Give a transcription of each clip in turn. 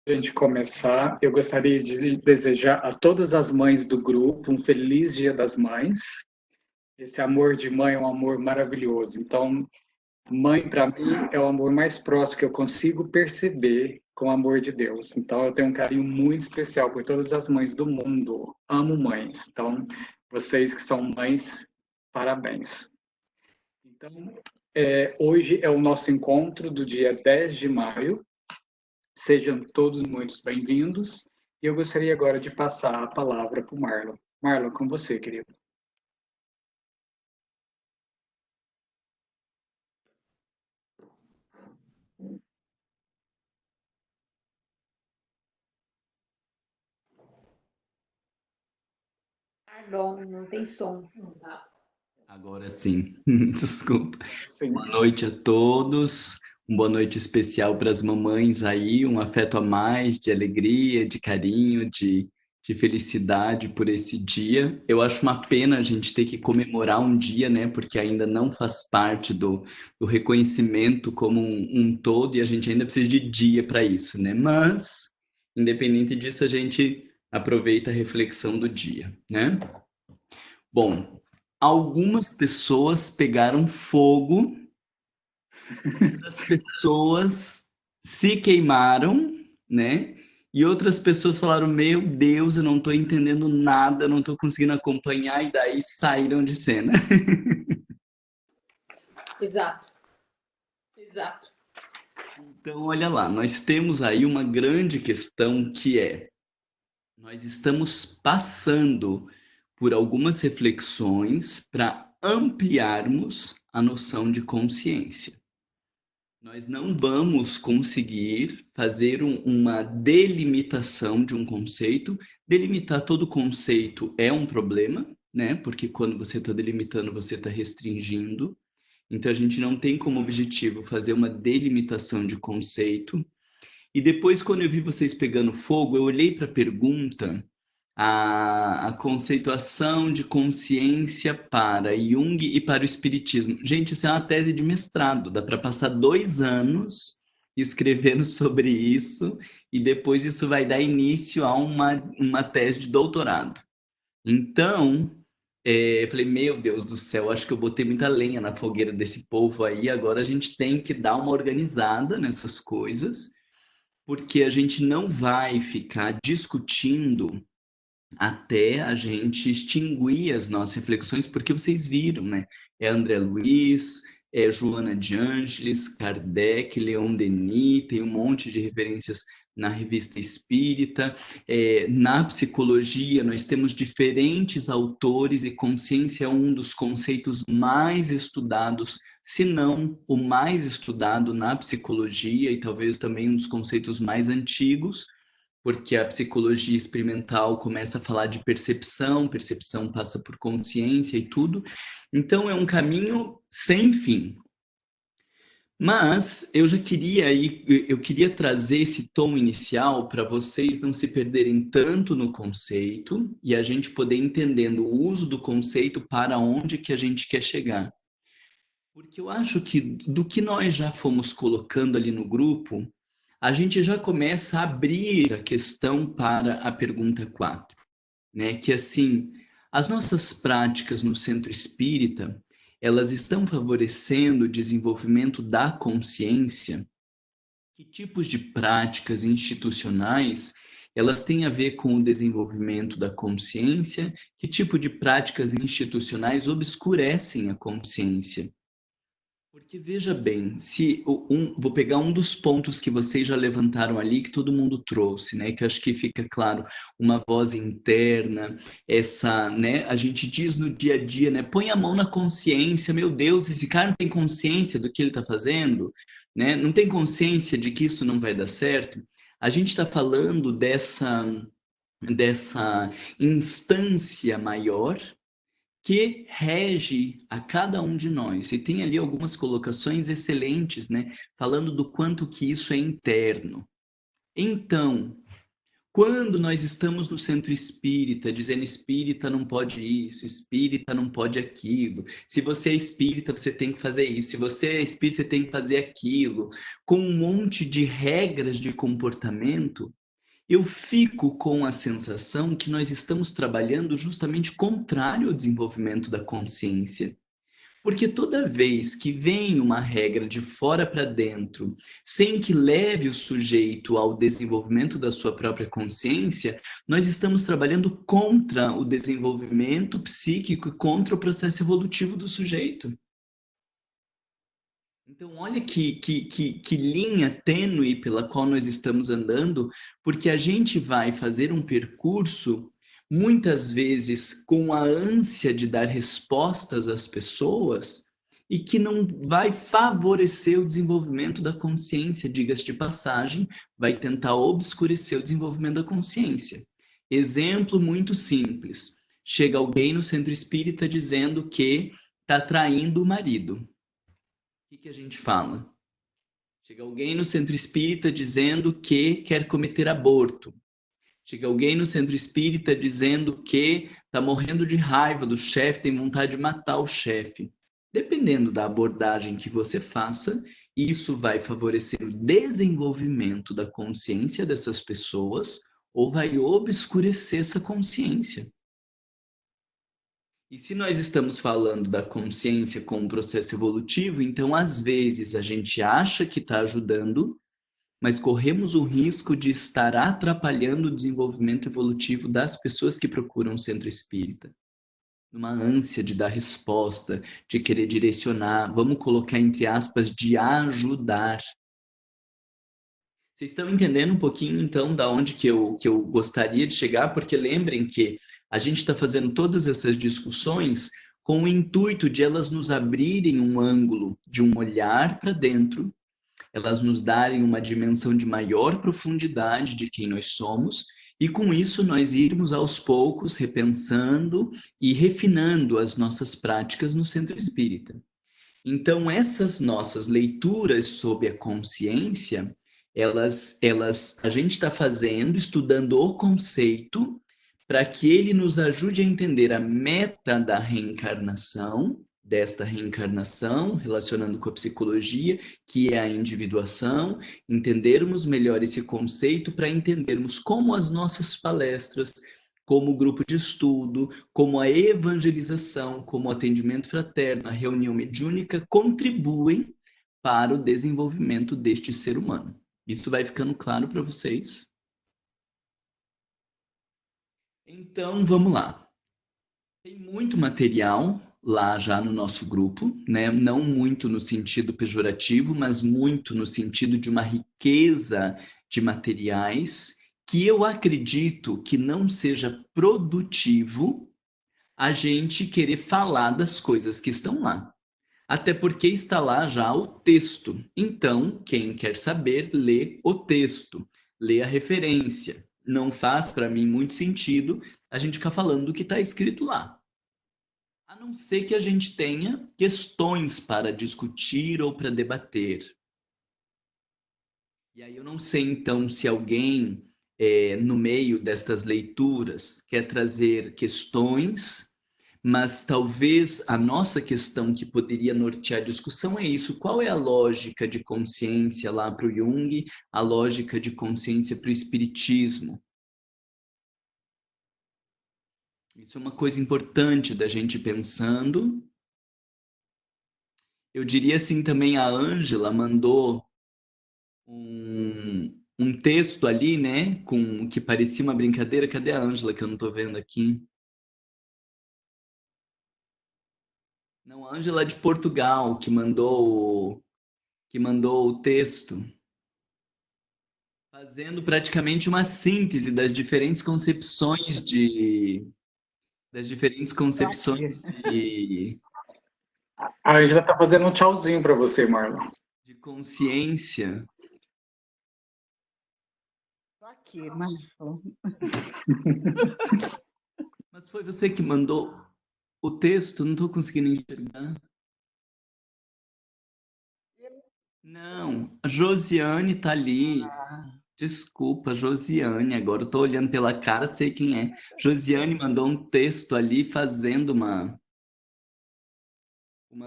A gente começar, eu gostaria de desejar a todas as mães do grupo um feliz Dia das Mães. Esse amor de mãe é um amor maravilhoso. Então, mãe, para mim, é o amor mais próximo que eu consigo perceber com o amor de Deus. Então, eu tenho um carinho muito especial por todas as mães do mundo. Amo mães. Então, vocês que são mães, parabéns. Então, hoje é o nosso encontro do dia 10 de maio. Sejam todos muito bem-vindos. E eu gostaria agora de passar a palavra para o Marlon. Marlon, com você, querido. Perdão, não tem som. Agora sim, desculpa. Sim. Boa noite a todos, uma boa noite especial para as mamães aí, um afeto a mais de alegria, de carinho, de felicidade por esse dia. Eu acho uma pena a gente ter que comemorar um dia, né, porque ainda não faz parte do reconhecimento como um todo e a gente ainda precisa de dia para isso, né? Mas, independente disso, a gente aproveita a reflexão do dia, né? Bom, algumas pessoas pegaram fogo, outras pessoas se queimaram, né? E outras pessoas falaram: Meu Deus, eu não estou entendendo nada, não estou conseguindo acompanhar, e daí saíram de cena. Exato, exato. Então, olha lá, nós temos aí uma grande questão que é: nós estamos passando por algumas reflexões para ampliarmos a noção de consciência. Nós não vamos conseguir fazer uma delimitação de um conceito. Delimitar todo conceito é um problema, né? Porque quando você está delimitando, você está restringindo. Então, a gente não tem como objetivo fazer uma delimitação de conceito. E depois, quando eu vi vocês pegando fogo, eu olhei para a pergunta, a conceituação de consciência para Jung e para o Espiritismo. Gente, isso é uma tese de mestrado, dá para passar 2 anos escrevendo sobre isso, e depois isso vai dar início a uma tese de doutorado. Então, eu falei, meu Deus do céu, acho que eu botei muita lenha na fogueira desse povo aí, agora a gente tem que dar uma organizada nessas coisas, porque a gente não vai ficar discutindo até a gente extinguir as nossas reflexões, porque vocês viram, né? É André Luiz, é Joana de Ângeles, Kardec, Leon Denis, tem um monte de referências na Revista Espírita. Na psicologia, nós temos diferentes autores e consciência é um dos conceitos mais estudados, se não o mais estudado na psicologia e talvez também um dos conceitos mais antigos, porque a psicologia experimental começa a falar de percepção, percepção passa por consciência e tudo. Então é um caminho sem fim. Mas eu queria trazer esse tom inicial para vocês não se perderem tanto no conceito e a gente poder entendendo o uso do conceito para onde que a gente quer chegar. Porque eu acho que do que nós já fomos colocando ali no grupo, a gente já começa a abrir a questão para a pergunta 4, né? Que assim, as nossas práticas no centro espírita, elas estão favorecendo o desenvolvimento da consciência? Que tipos de práticas institucionais elas têm a ver com o desenvolvimento da consciência? Que tipo de práticas institucionais obscurecem a consciência? Porque veja bem, vou pegar um dos pontos que vocês já levantaram ali, que todo mundo trouxe, né? Que eu acho que fica claro, uma voz interna, né? A gente diz no dia a dia, né? Põe a mão na consciência, meu Deus, esse cara não tem consciência do que ele está fazendo, né? Não tem consciência de que isso não vai dar certo. A gente está falando dessa instância maior que rege a cada um de nós. E tem ali algumas colocações excelentes, né? Falando do quanto que isso é interno. Então, quando nós estamos no centro espírita, dizendo espírita não pode isso, espírita não pode aquilo, se você é espírita, você tem que fazer isso, se você é espírita, você tem que fazer aquilo, com um monte de regras de comportamento, eu fico com a sensação que nós estamos trabalhando justamente contrário ao desenvolvimento da consciência. Porque toda vez que vem uma regra de fora para dentro, sem que leve o sujeito ao desenvolvimento da sua própria consciência, nós estamos trabalhando contra o desenvolvimento psíquico e contra o processo evolutivo do sujeito. Então, olha que linha tênue pela qual nós estamos andando, porque a gente vai fazer um percurso, muitas vezes com a ânsia de dar respostas às pessoas, e que não vai favorecer o desenvolvimento da consciência, diga-se de passagem, vai tentar obscurecer o desenvolvimento da consciência. Exemplo muito simples: chega alguém no centro espírita dizendo que está traindo o marido. O que a gente fala? Chega alguém no centro espírita dizendo que quer cometer aborto. Chega alguém no centro espírita dizendo que está morrendo de raiva do chefe, tem vontade de matar o chefe. Dependendo da abordagem que você faça, isso vai favorecer o desenvolvimento da consciência dessas pessoas ou vai obscurecer essa consciência. E se nós estamos falando da consciência como um processo evolutivo, então às vezes a gente acha que está ajudando, mas corremos o risco de estar atrapalhando o desenvolvimento evolutivo das pessoas que procuram um centro espírita. Numa ânsia de dar resposta, de querer direcionar, vamos colocar entre aspas, de ajudar. Vocês estão entendendo um pouquinho, então, da onde que eu gostaria de chegar? Porque lembrem que a gente está fazendo todas essas discussões com o intuito de elas nos abrirem um ângulo de um olhar para dentro, elas nos darem uma dimensão de maior profundidade de quem nós somos, e com isso nós irmos aos poucos repensando e refinando as nossas práticas no centro espírita. Então, essas nossas leituras sobre a consciência, a gente está fazendo, estudando o conceito, para que ele nos ajude a entender a meta da reencarnação, desta reencarnação, relacionando com a psicologia, que é a individuação, entendermos melhor esse conceito para entendermos como as nossas palestras, como o grupo de estudo, como a evangelização, como o atendimento fraterno, a reunião mediúnica, contribuem para o desenvolvimento deste ser humano. Isso vai ficando claro para vocês? Então, vamos lá. Tem muito material lá já no nosso grupo, né? Não muito no sentido pejorativo, mas muito no sentido de uma riqueza de materiais que eu acredito que não seja produtivo a gente querer falar das coisas que estão lá. Até porque está lá já o texto. Então, quem quer saber, lê o texto, lê a referência. Não faz, para mim, muito sentido a gente ficar falando do que está escrito lá. A não ser que a gente tenha questões para discutir ou para debater. E aí eu não sei, então, se alguém, no meio destas leituras, quer trazer questões, mas talvez a nossa questão que poderia nortear a discussão é isso: qual é a lógica de consciência lá para o Jung, a lógica de consciência para o Espiritismo? Isso é uma coisa importante da gente pensando. Eu diria assim também, a Ângela mandou um texto ali, né, que parecia uma brincadeira. Cadê a Ângela, que eu não estou vendo aqui? Não, a Ângela de Portugal, que mandou o texto, fazendo praticamente uma síntese das diferentes concepções de A Angela está fazendo um tchauzinho para você, Marlon. de consciência. Estou aqui, Marlon. Mas foi você que mandou o texto? Não estou conseguindo enxergar. Não, a Josiane está ali. Desculpa, Josiane, agora eu tô olhando pela cara, sei quem é. Josiane mandou um texto ali fazendo uma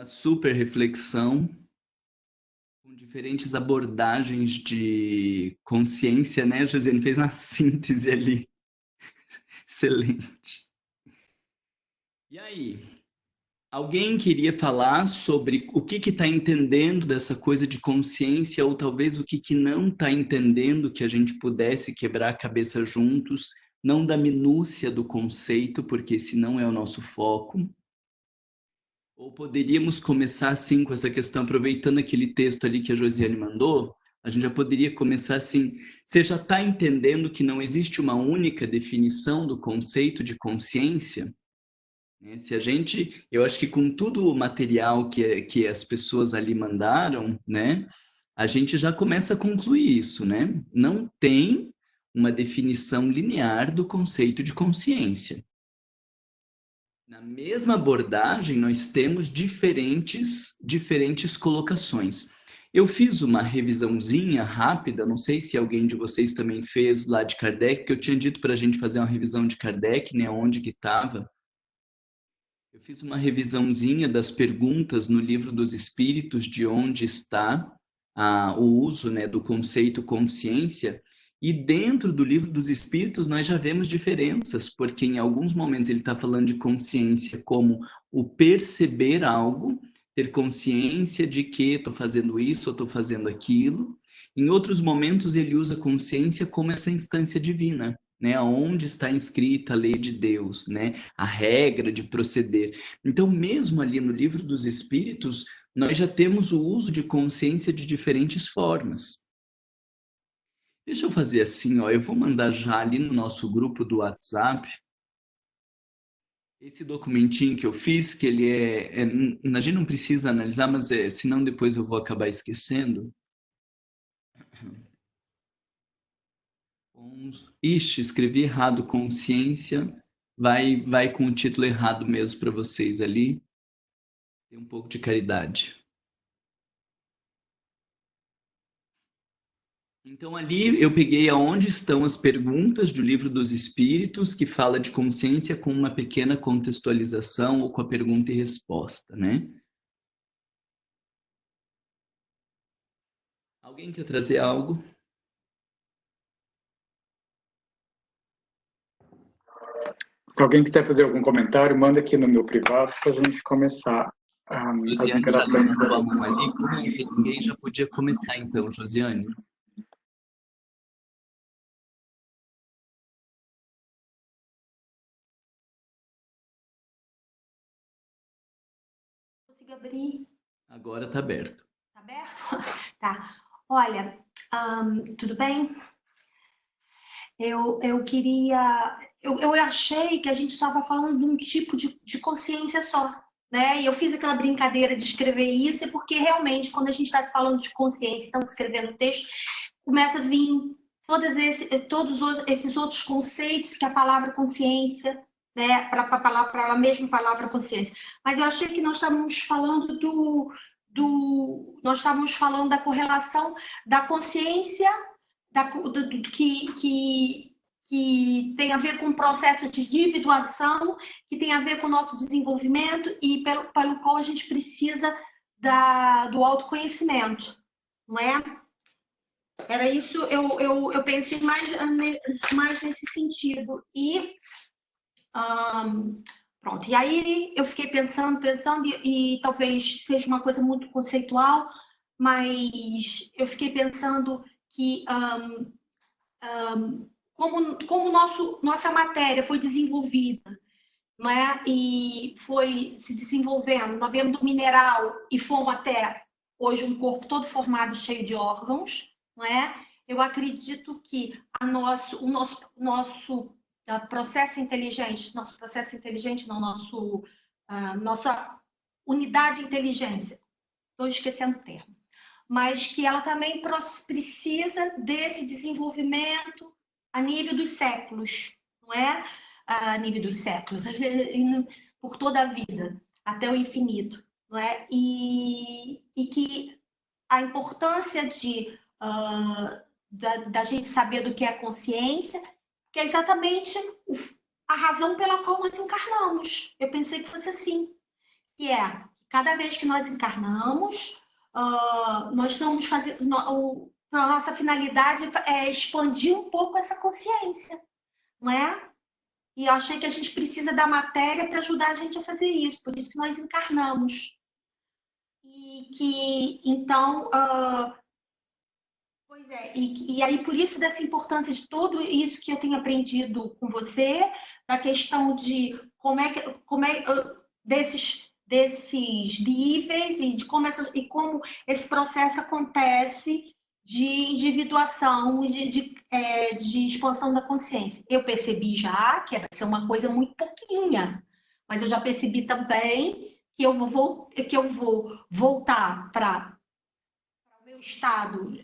super reflexão com diferentes abordagens de consciência, né? Josiane fez uma síntese ali. Excelente. E aí, alguém queria falar sobre o que está entendendo dessa coisa de consciência, ou talvez o que não está entendendo, que a gente pudesse quebrar a cabeça juntos, não da minúcia do conceito, porque esse não é o nosso foco. Ou poderíamos começar assim com essa questão, aproveitando aquele texto ali que a Josiane mandou, a gente já poderia começar assim, você já está entendendo que não existe uma única definição do conceito de consciência? Se a gente, eu acho que com todo o material que as pessoas ali mandaram, né, a gente já começa a concluir isso, né? Não tem uma definição linear do conceito de consciência. Na mesma abordagem, nós temos diferentes colocações. Eu fiz uma revisãozinha rápida, não sei se alguém de vocês também fez lá de Kardec, que eu tinha dito para a gente fazer uma revisão de Kardec, né, onde que estava. Eu fiz uma revisãozinha das perguntas no Livro dos Espíritos, de onde está o uso, né, do conceito consciência, e dentro do Livro dos Espíritos nós já vemos diferenças, porque em alguns momentos ele está falando de consciência como o perceber algo, ter consciência de que estou fazendo isso ou estou fazendo aquilo. Em outros momentos ele usa consciência como essa instância divina, né, onde está inscrita a lei de Deus, né, a regra de proceder. Então, mesmo ali no Livro dos Espíritos, nós já temos o uso de consciência de diferentes formas. Deixa eu fazer assim, ó, eu vou mandar já ali no nosso grupo do WhatsApp esse documentinho que eu fiz, que ele a gente não precisa analisar, mas senão depois eu vou acabar esquecendo. Ixi, escrevi errado, consciência, vai com o título errado mesmo para vocês ali. Tem um pouco de caridade. Então ali eu peguei aonde estão as perguntas do Livro dos Espíritos, que fala de consciência com uma pequena contextualização ou com a pergunta e resposta, né? Alguém quer trazer algo? Se alguém quiser fazer algum comentário, manda aqui no meu privado para a gente começar as interações. Já a mão ali, como não tem ninguém, já podia começar então, Josiane. Consigo abrir? Agora está aberto. Tá aberto? Tá. Olha, tudo bem? Eu queria... Eu achei que a gente estava falando de um tipo de consciência só, né? E eu fiz aquela brincadeira de escrever isso, porque realmente, quando a gente está falando de consciência, estamos escrevendo texto, começa a vir todos esses outros conceitos que a palavra consciência, né? Para a mesma palavra consciência. Mas eu achei que nós estávamos falando nós estávamos falando da correlação da consciência que tem a ver com o processo de individuação, que tem a ver com o nosso desenvolvimento e pelo qual a gente precisa do autoconhecimento, não é? Era isso, eu pensei mais nesse sentido. E pronto, e aí eu fiquei pensando, e talvez seja uma coisa muito conceitual, mas eu fiquei pensando que como nossa matéria foi desenvolvida, não é? E foi se desenvolvendo, nós viemos do mineral e fomos até hoje um corpo todo formado, cheio de órgãos, não é? Eu acredito que o nosso processo inteligente, nossa unidade de inteligência, estou esquecendo o termo, mas que ela também precisa desse desenvolvimento a nível dos séculos, não é? A nível dos séculos, por toda a vida, até o infinito, não é? E que a importância da gente saber do que é consciência, que é exatamente a razão pela qual nós encarnamos. Eu pensei que fosse assim, que é, cada vez que nós encarnamos, nós estamos fazendo, a nossa finalidade é expandir um pouco essa consciência, não é? E eu achei que a gente precisa da matéria para ajudar a gente a fazer isso, por isso que nós encarnamos. E que, então, pois é, e aí por isso dessa importância de tudo isso que eu tenho aprendido com você, da questão de desses níveis e de como esse processo acontece de individuação e de expansão da consciência. Eu percebi já que vai ser uma coisa muito pouquinha, mas eu já percebi também que eu vou voltar para o meu estado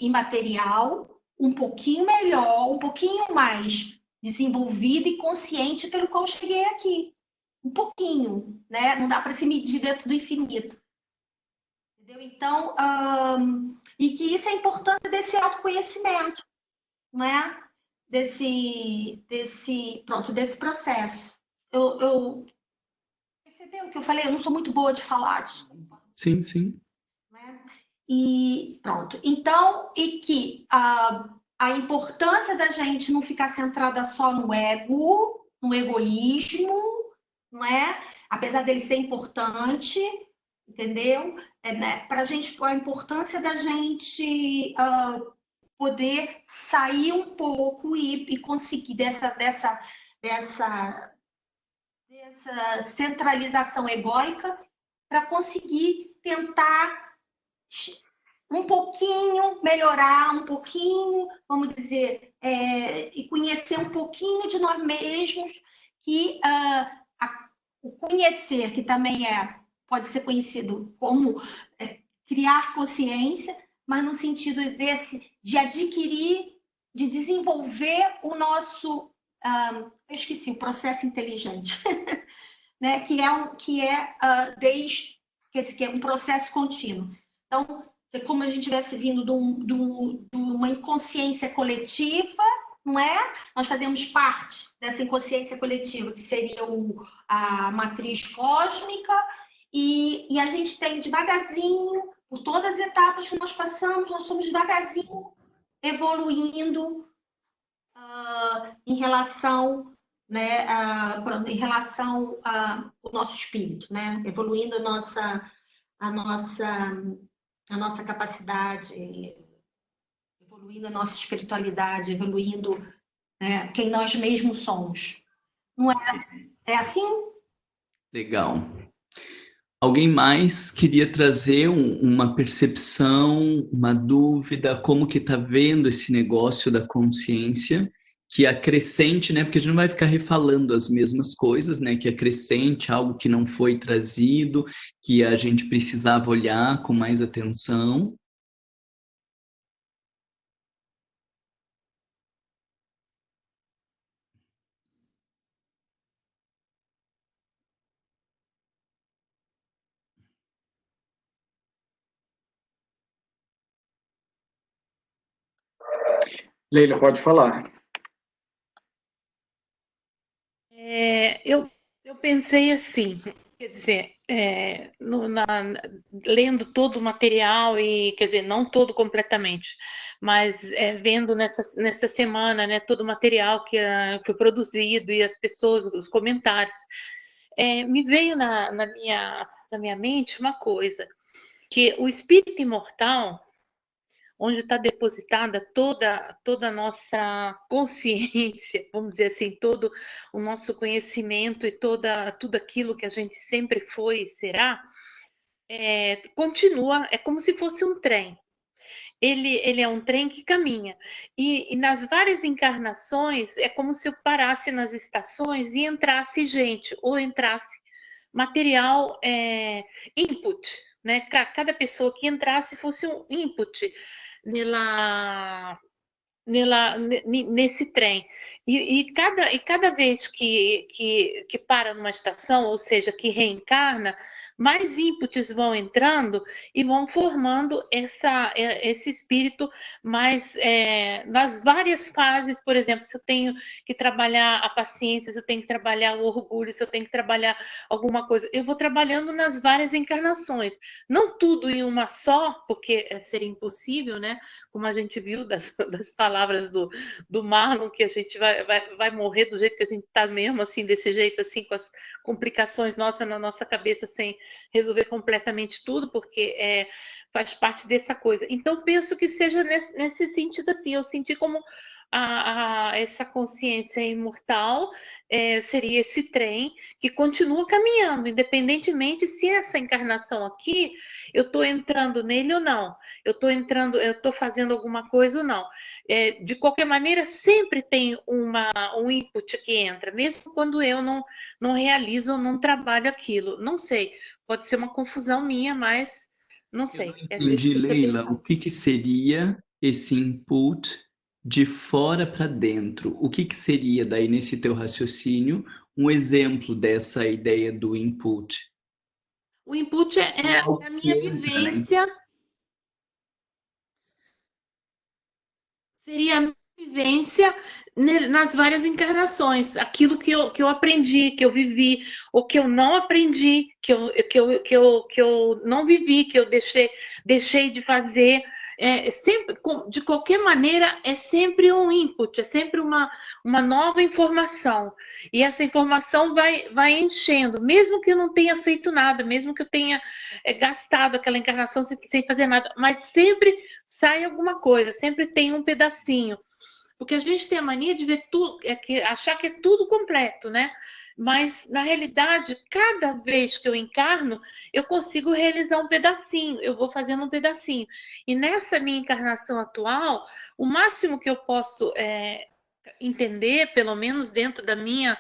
imaterial um pouquinho melhor, um pouquinho mais desenvolvido e consciente pelo qual eu cheguei aqui. Um pouquinho, né? Não dá para se medir dentro do infinito. Entendeu? Então, e que isso é a importância desse autoconhecimento, não é? Desse processo. Eu percebeu o que eu falei? Eu não sou muito boa de falar, desculpa. Sim, sim. Né? E pronto. Então, e que a importância da gente não ficar centrada só no ego, no egoísmo, não é? Apesar dele ser importante, entendeu? Né? Para a gente, a importância da gente poder sair um pouco e conseguir dessa centralização egóica para conseguir tentar um pouquinho melhorar, um pouquinho, vamos dizer, e conhecer um pouquinho de nós mesmos, que o conhecer, que também pode ser conhecido como criar consciência, mas no sentido de adquirir, de desenvolver o nosso, eu esqueci, o processo inteligente, né? que é um processo contínuo. Então, é como a gente estivesse vindo de uma inconsciência coletiva, não é? Nós fazemos parte dessa inconsciência coletiva, que seria a matriz cósmica, e a gente tem devagarzinho, por todas as etapas que nós passamos, nós somos devagarzinho evoluindo em relação, né, em relação ao nosso espírito, né? Evoluindo a nossa capacidade, evoluindo a nossa espiritualidade, evoluindo, né, quem nós mesmos somos. Não é? É assim? Legal. Alguém mais queria trazer uma percepção, uma dúvida, como que está vendo esse negócio da consciência, que acrescente, né? Porque a gente não vai ficar refalando as mesmas coisas, né? Que acrescente algo que não foi trazido, que a gente precisava olhar com mais atenção. Leila, pode falar. Eu pensei assim, quer dizer, lendo todo o material e, quer dizer, não todo completamente, mas vendo nessa semana, né, todo o material que foi produzido e as pessoas, os comentários, me veio na minha mente uma coisa, que o espírito imortal, onde está depositada toda a nossa consciência, vamos dizer assim, todo o nosso conhecimento e tudo aquilo que a gente sempre foi e será, continua, é como se fosse um trem. Ele é um trem que caminha. E nas várias encarnações, é como se eu parasse nas estações e entrasse gente, ou entrasse material input, né? Cada pessoa que entrasse fosse um input nesse trem. E cada vez que para numa estação, ou seja, que reencarna, mais inputs vão entrando e vão formando esse espírito mais nas várias fases. Por exemplo, se eu tenho que trabalhar a paciência, se eu tenho que trabalhar o orgulho, se eu tenho que trabalhar alguma coisa, eu vou trabalhando nas várias encarnações. Não tudo em uma só, porque seria impossível, né? Como a gente viu das palavras do Marlon, que a gente vai morrer do jeito que a gente está mesmo, assim, desse jeito, assim, com as complicações nossas na nossa cabeça, sem resolver completamente tudo, porque faz parte dessa coisa. Então, penso que seja nesse sentido, assim, eu senti como essa consciência imortal seria esse trem que continua caminhando, independentemente se essa encarnação aqui, eu estou entrando nele ou não, eu estou fazendo alguma coisa ou não. De qualquer maneira, sempre tem um input que entra, mesmo quando eu não realizo ou não trabalho aquilo. Não sei, pode ser uma confusão minha, mas não sei. Eu não entendi, Leila, o que seria esse input de fora para dentro? O que seria daí nesse teu raciocínio um exemplo dessa ideia do input? O input é a minha vivência. Seria a minha vivência nas várias encarnações, aquilo que eu aprendi, que eu vivi, ou que eu não aprendi, que eu não vivi, que eu deixei de fazer. Sempre, de qualquer maneira, é sempre um input, é sempre uma nova informação. E essa informação vai enchendo, mesmo que eu não tenha feito nada, mesmo que eu tenha gastado aquela encarnação sem fazer nada, mas sempre sai alguma coisa, sempre tem um pedacinho. Porque a gente tem a mania de ver tudo, achar que é tudo completo, né? Mas, na realidade, cada vez que eu encarno, eu consigo realizar um pedacinho, eu vou fazendo um pedacinho. E nessa minha encarnação atual, o máximo que eu posso entender, pelo menos dentro da minha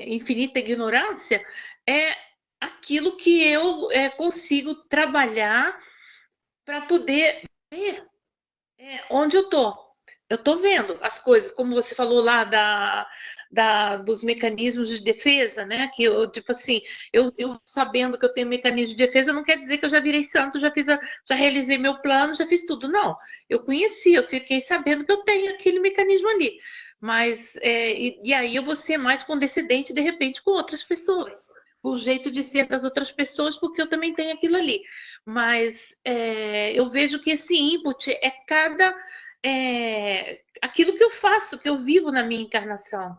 infinita ignorância, é aquilo que eu consigo trabalhar para poder ver onde eu estou. Eu estou vendo as coisas, como você falou lá dos mecanismos de defesa, né? Que eu, tipo assim, eu sabendo que eu tenho mecanismo de defesa, não quer dizer que eu já virei santo, já realizei meu plano, já fiz tudo. Não, eu conheci, eu fiquei sabendo que eu tenho aquele mecanismo ali. Mas, e aí eu vou ser mais condescendente, de repente, com outras pessoas. O jeito de ser das outras pessoas, porque eu também tenho aquilo ali. Mas eu vejo que esse input é aquilo que eu faço, que eu vivo na minha encarnação.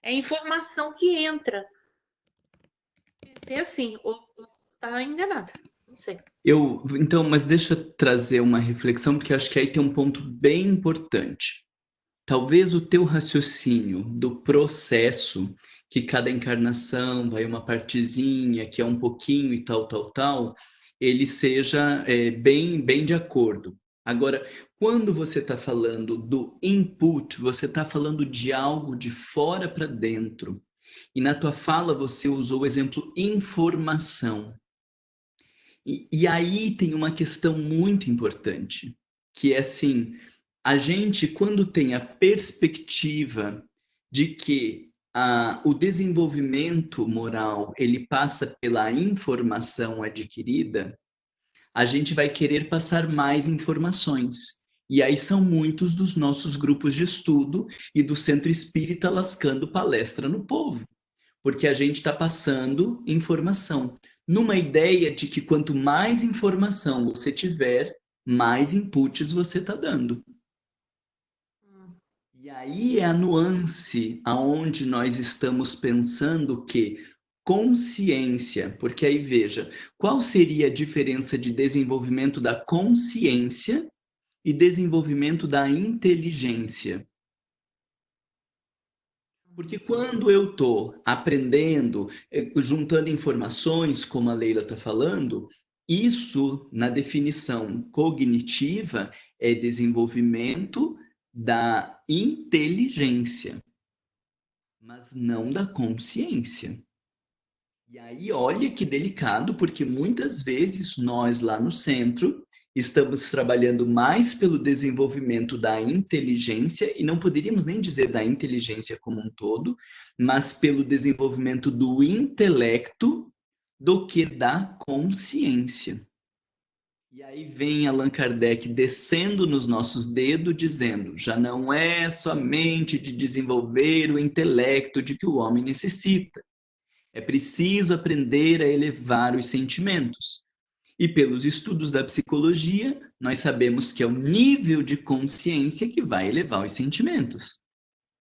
É informação que entra. Pensei assim, ou está enganada, não sei. Então, mas deixa eu trazer uma reflexão, porque acho que aí tem um ponto bem importante. Talvez o teu raciocínio do processo, que cada encarnação vai uma partezinha, que é um pouquinho e tal, ele seja bem de acordo. Agora, quando você está falando do input, você está falando de algo de fora para dentro. E na tua fala você usou o exemplo informação. E aí tem uma questão muito importante, que é assim, a gente, quando tem a perspectiva de que o desenvolvimento moral ele passa pela informação adquirida, a gente vai querer passar mais informações. E aí são muitos dos nossos grupos de estudo e do Centro Espírita lascando palestra no povo, porque a gente está passando informação, numa ideia de que quanto mais informação você tiver, mais inputs você está dando. E aí é a nuance aonde nós estamos pensando que consciência, porque aí veja, qual seria a diferença de desenvolvimento da consciência e desenvolvimento da inteligência? Porque quando eu estou aprendendo, juntando informações, como a Leila está falando, isso, na definição cognitiva, é desenvolvimento da inteligência, mas não da consciência. E aí, olha que delicado, porque muitas vezes nós lá no centro estamos trabalhando mais pelo desenvolvimento da inteligência, e não poderíamos nem dizer da inteligência como um todo, mas pelo desenvolvimento do intelecto do que da consciência. E aí vem Allan Kardec descendo nos nossos dedos, dizendo: já não é somente de desenvolver o intelecto de que o homem necessita. É preciso aprender a elevar os sentimentos. E pelos estudos da psicologia, nós sabemos que é o nível de consciência que vai elevar os sentimentos.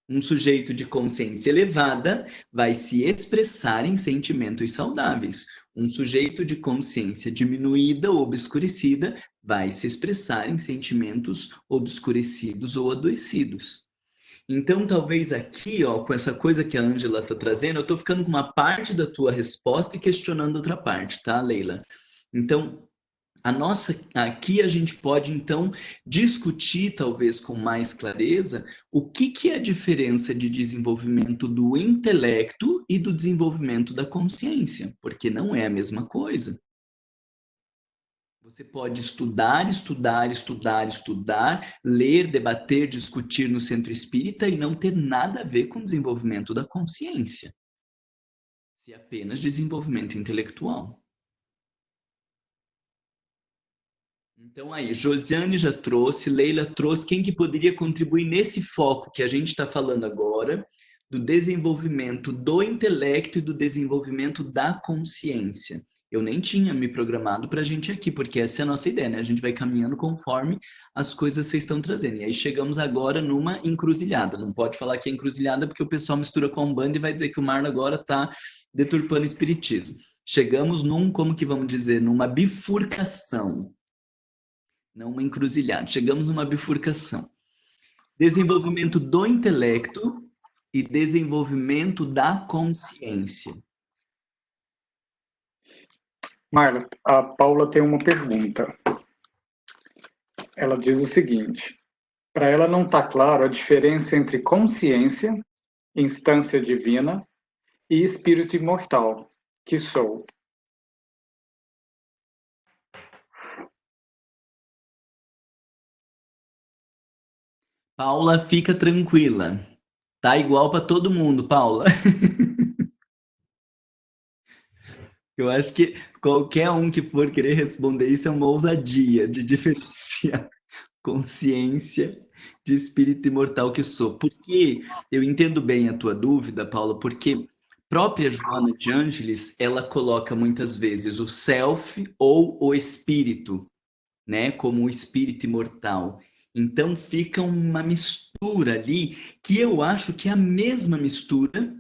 Um sujeito de consciência elevada vai se expressar em sentimentos saudáveis. Um sujeito de consciência diminuída ou obscurecida vai se expressar em sentimentos obscurecidos ou adoecidos. Então, talvez aqui, ó, com essa coisa que a Ângela está trazendo, eu estou ficando com uma parte da tua resposta e questionando outra parte, tá, Leila? Então, aqui a gente pode, então, discutir, talvez com mais clareza, o que é a diferença de desenvolvimento do intelecto e do desenvolvimento da consciência, porque não é a mesma coisa. Você pode estudar, ler, debater, discutir no centro espírita e não ter nada a ver com o desenvolvimento da consciência. Se apenas desenvolvimento intelectual. Então aí, Josiane já trouxe, Leila trouxe, quem que poderia contribuir nesse foco que a gente está falando agora, do desenvolvimento do intelecto e do desenvolvimento da consciência? Eu nem tinha me programado para a gente ir aqui, porque essa é a nossa ideia, né? A gente vai caminhando conforme as coisas vocês estão trazendo. E aí chegamos agora numa encruzilhada. Não pode falar que é encruzilhada porque o pessoal mistura com a Umbanda e vai dizer que o Marlon agora está deturpando o espiritismo. Chegamos como que vamos dizer, numa bifurcação. Não uma encruzilhada. Chegamos numa bifurcação. Desenvolvimento do intelecto e desenvolvimento da consciência. Marla, a Paula tem uma pergunta. Ela diz o seguinte: para ela não está claro a diferença entre consciência, instância divina, e espírito imortal, que sou. Paula, fica tranquila. Tá igual para todo mundo, Paula. Eu acho que qualquer um que for querer responder isso é uma ousadia de diferenciar consciência de espírito imortal que sou. Porque eu entendo bem a tua dúvida, Paula, porque própria Joana de Ângeles, ela coloca muitas vezes o self ou o espírito, né, como o espírito imortal. Então fica uma mistura ali que eu acho que é a mesma mistura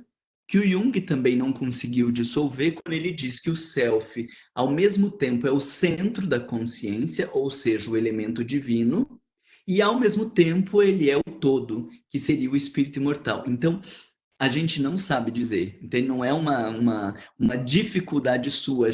que o Jung também não conseguiu dissolver quando ele diz que o self, ao mesmo tempo, é o centro da consciência, ou seja, o elemento divino, e ao mesmo tempo ele é o todo, que seria o espírito imortal. Então, a gente não sabe dizer, então não é uma dificuldade sua,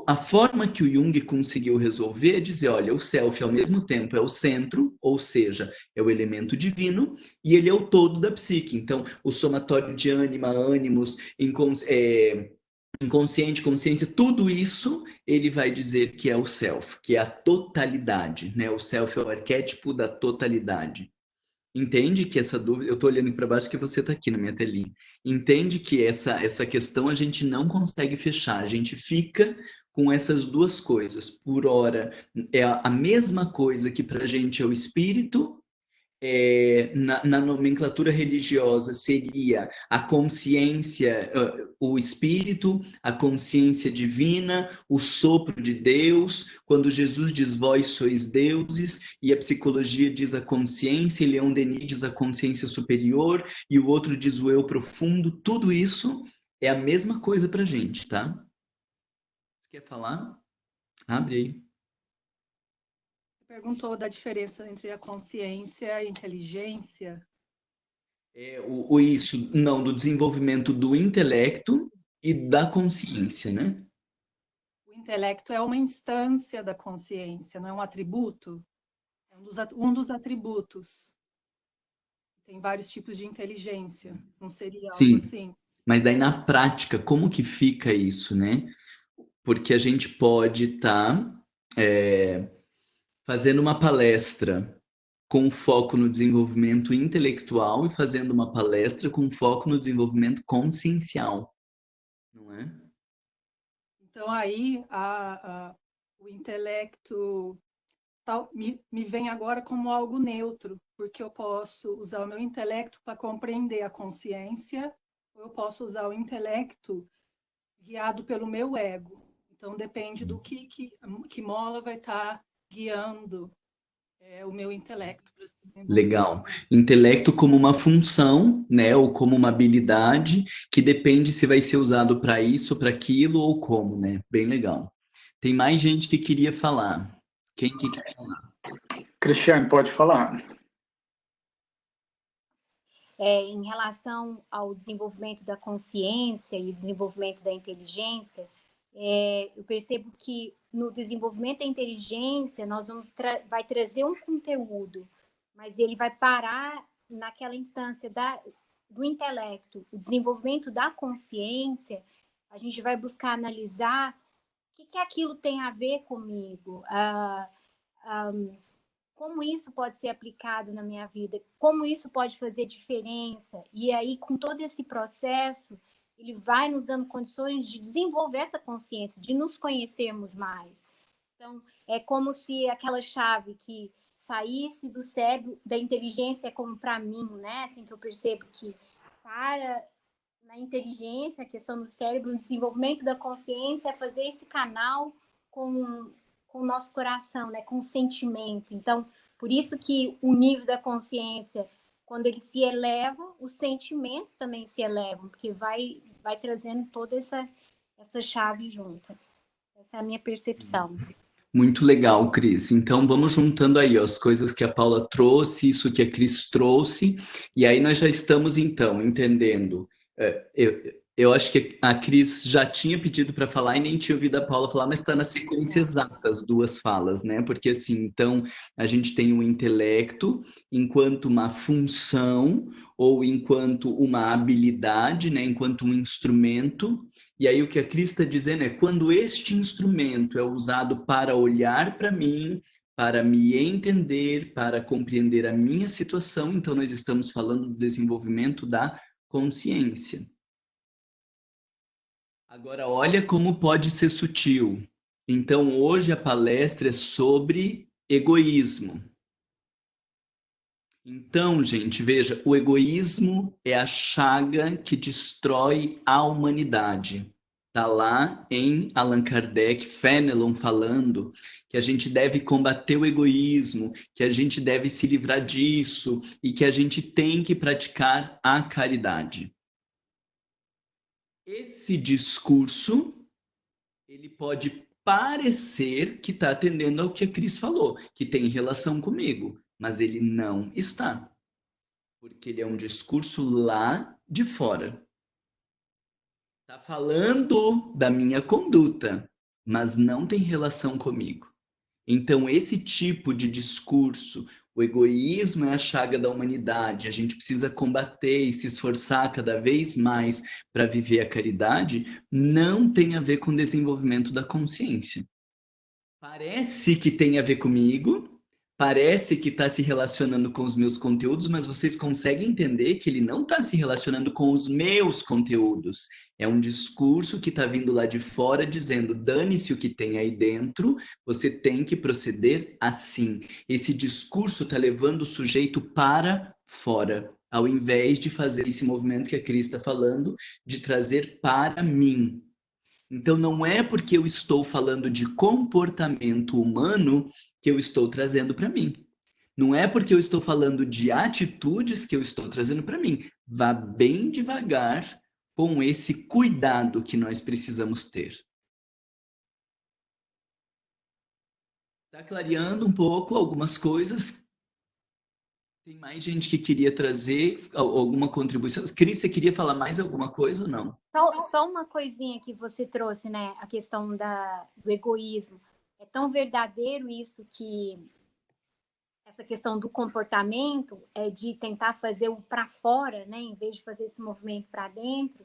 a forma que o Jung conseguiu resolver é dizer, olha, o self ao mesmo tempo é o centro, ou seja, é o elemento divino, e ele é o todo da psique. Então, o somatório de ânima, ânimos, inconsciente, consciência, tudo isso ele vai dizer que é o self, que é a totalidade, né? O self é o arquétipo da totalidade. Entende que essa dúvida, eu estou olhando para baixo que você está aqui na minha telinha. Entende que essa questão a gente não consegue fechar, a gente fica com essas duas coisas. Por hora, é a mesma coisa que para a gente é o espírito, na nomenclatura religiosa seria a consciência, o espírito, a consciência divina, o sopro de Deus. Quando Jesus diz vós sois deuses, e a psicologia diz a consciência, e Leon Denis diz a consciência superior, e o outro diz o eu profundo. Tudo isso é a mesma coisa para a gente, tá? Você quer falar? Abre aí. Perguntou da diferença entre a consciência e a inteligência. Do desenvolvimento do intelecto e da consciência, né? O intelecto é uma instância da consciência, não é um atributo? É um dos atributos. Tem vários tipos de inteligência, não seria algo assim? Mas daí na prática, como que fica isso, né? Porque a gente pode estar fazendo uma palestra com foco no desenvolvimento intelectual e fazendo uma palestra com foco no desenvolvimento consciencial, não é? Então, aí, o intelecto me vem agora como algo neutro, porque eu posso usar o meu intelecto para compreender a consciência, ou eu posso usar o intelecto guiado pelo meu ego. Então, depende do que mola vai estar guiando o meu intelecto para se desenvolver. Legal. Intelecto como uma função, né, ou como uma habilidade que depende se vai ser usado para isso, para aquilo ou como, né? Bem legal. Tem mais gente que queria falar. Quem que quer falar? Cristiane, pode falar. Em relação ao desenvolvimento da consciência e desenvolvimento da inteligência, eu percebo que no desenvolvimento da inteligência nós vai trazer um conteúdo, mas ele vai parar naquela instância do intelecto. O desenvolvimento da consciência, a gente vai buscar analisar o que aquilo tem a ver comigo, como isso pode ser aplicado na minha vida, como isso pode fazer diferença. E aí, com todo esse processo, ele vai nos dando condições de desenvolver essa consciência, de nos conhecermos mais. Então, é como se aquela chave que saísse do cérebro, da inteligência, como para mim, né? Assim que eu percebo que para na inteligência, a questão do cérebro, o desenvolvimento da consciência é fazer esse canal com o nosso coração, né, com o sentimento. Então, por isso que o nível da consciência, quando ele se eleva, os sentimentos também se elevam, porque vai trazendo toda essa chave junta. Essa é a minha percepção. Muito legal, Cris. Então vamos juntando aí ó, as coisas que a Paula trouxe, isso que a Cris trouxe, e aí nós já estamos então entendendo. Eu acho que a Cris já tinha pedido para falar e nem tinha ouvido a Paula falar, mas está na sequência exata as duas falas, né? Porque assim, então a gente tem o intelecto enquanto uma função ou enquanto uma habilidade, né? Enquanto um instrumento. E aí o que a Cris está dizendo é quando este instrumento é usado para olhar para mim, para me entender, para compreender a minha situação, então nós estamos falando do desenvolvimento da consciência. Agora, olha como pode ser sutil. Então, hoje a palestra é sobre egoísmo. Então, gente, veja, o egoísmo é a chaga que destrói a humanidade. Está lá em Allan Kardec, Fenelon falando que a gente deve combater o egoísmo, que a gente deve se livrar disso e que a gente tem que praticar a caridade. Esse discurso, ele pode parecer que está atendendo ao que a Cris falou, que tem relação comigo, mas ele não está. Porque ele é um discurso lá de fora. Está falando da minha conduta, mas não tem relação comigo. Então, esse tipo de discurso, o egoísmo é a chaga da humanidade, a gente precisa combater e se esforçar cada vez mais para viver a caridade, não tem a ver com o desenvolvimento da consciência. Parece que tem a ver comigo, parece que está se relacionando com os meus conteúdos, mas vocês conseguem entender que ele não está se relacionando com os meus conteúdos. É um discurso que está vindo lá de fora dizendo, dane-se o que tem aí dentro, você tem que proceder assim. Esse discurso está levando o sujeito para fora, ao invés de fazer esse movimento que a Cris está falando, de trazer para mim. Então, não é porque eu estou falando de comportamento humano que eu estou trazendo para mim. Não é porque eu estou falando de atitudes que eu estou trazendo para mim. Vá bem devagar com esse cuidado que nós precisamos ter. Está clareando um pouco algumas coisas? Tem mais gente que queria trazer alguma contribuição? Cris, você queria falar mais alguma coisa ou não? Só uma coisinha que você trouxe, né? A questão do egoísmo. É tão verdadeiro isso que essa questão do comportamento é de tentar fazer o para fora, né? Em vez de fazer esse movimento para dentro,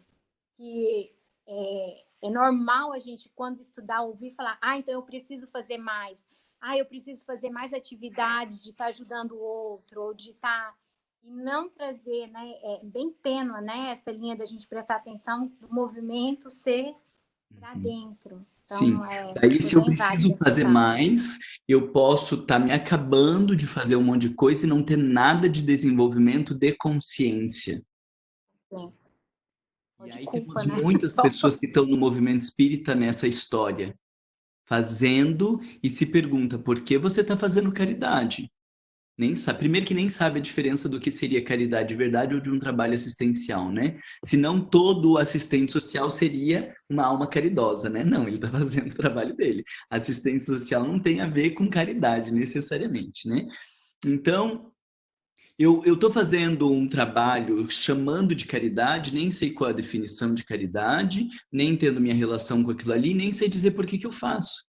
que É normal a gente, quando estudar, ouvir falar, então eu preciso fazer mais. Eu preciso fazer mais atividades de estar ajudando o outro, ou de estar... E não trazer, né? É bem tênue, né? Essa linha da gente prestar atenção do movimento ser para dentro. Sim, Então, daí se eu bem válida preciso essa fazer fala. mais, eu posso estar me acabando de fazer um monte de coisa e não ter nada de desenvolvimento de consciência. Sim. E De aí culpa, temos né? muitas Só. pessoas que estão no movimento espírita nessa história, fazendo e se pergunta por que você está fazendo caridade? Nem sabe, primeiro que nem sabe a diferença do que seria caridade de verdade ou de um trabalho assistencial, né? Senão todo assistente social seria uma alma caridosa, né? Não, ele está fazendo o trabalho dele. Assistência social não tem a ver com caridade necessariamente, né? Então, eu estou fazendo um trabalho chamando de caridade, nem sei qual a definição de caridade, nem entendo minha relação com aquilo ali, nem sei dizer por que eu faço.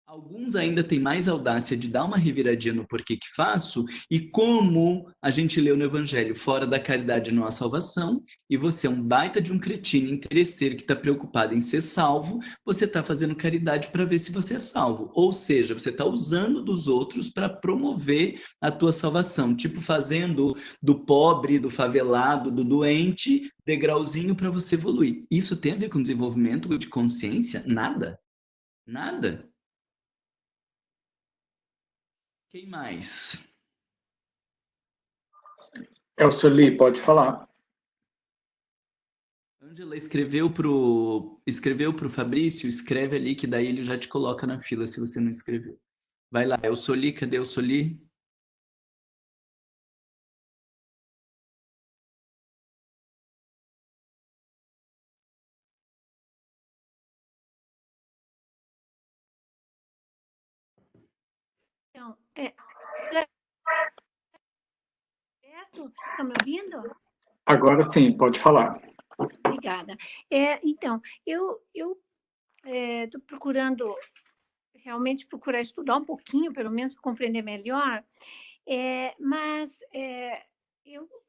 Alguns ainda têm mais audácia de dar uma reviradinha no porquê que faço, e como a gente leu no Evangelho, fora da caridade não há salvação, e você é um baita de um cretino interesseiro que está preocupado em ser salvo, você está fazendo caridade para ver se você é salvo. Ou seja, você está usando dos outros para promover a tua salvação, tipo fazendo do pobre, do favelado, do doente, degrauzinho para você evoluir. Isso tem a ver com desenvolvimento de consciência? Nada. Nada. Quem mais? Sueli, pode falar. Ângela escreveu pro Fabrício, escreve ali que daí ele já te coloca na fila se você não escreveu. Vai lá, Soli, cadê o Soli? Então, certo? Vocês estão me ouvindo? Agora sim, pode falar. Obrigada. Então, eu estou procurando realmente estudar um pouquinho, pelo menos para compreender melhor, mas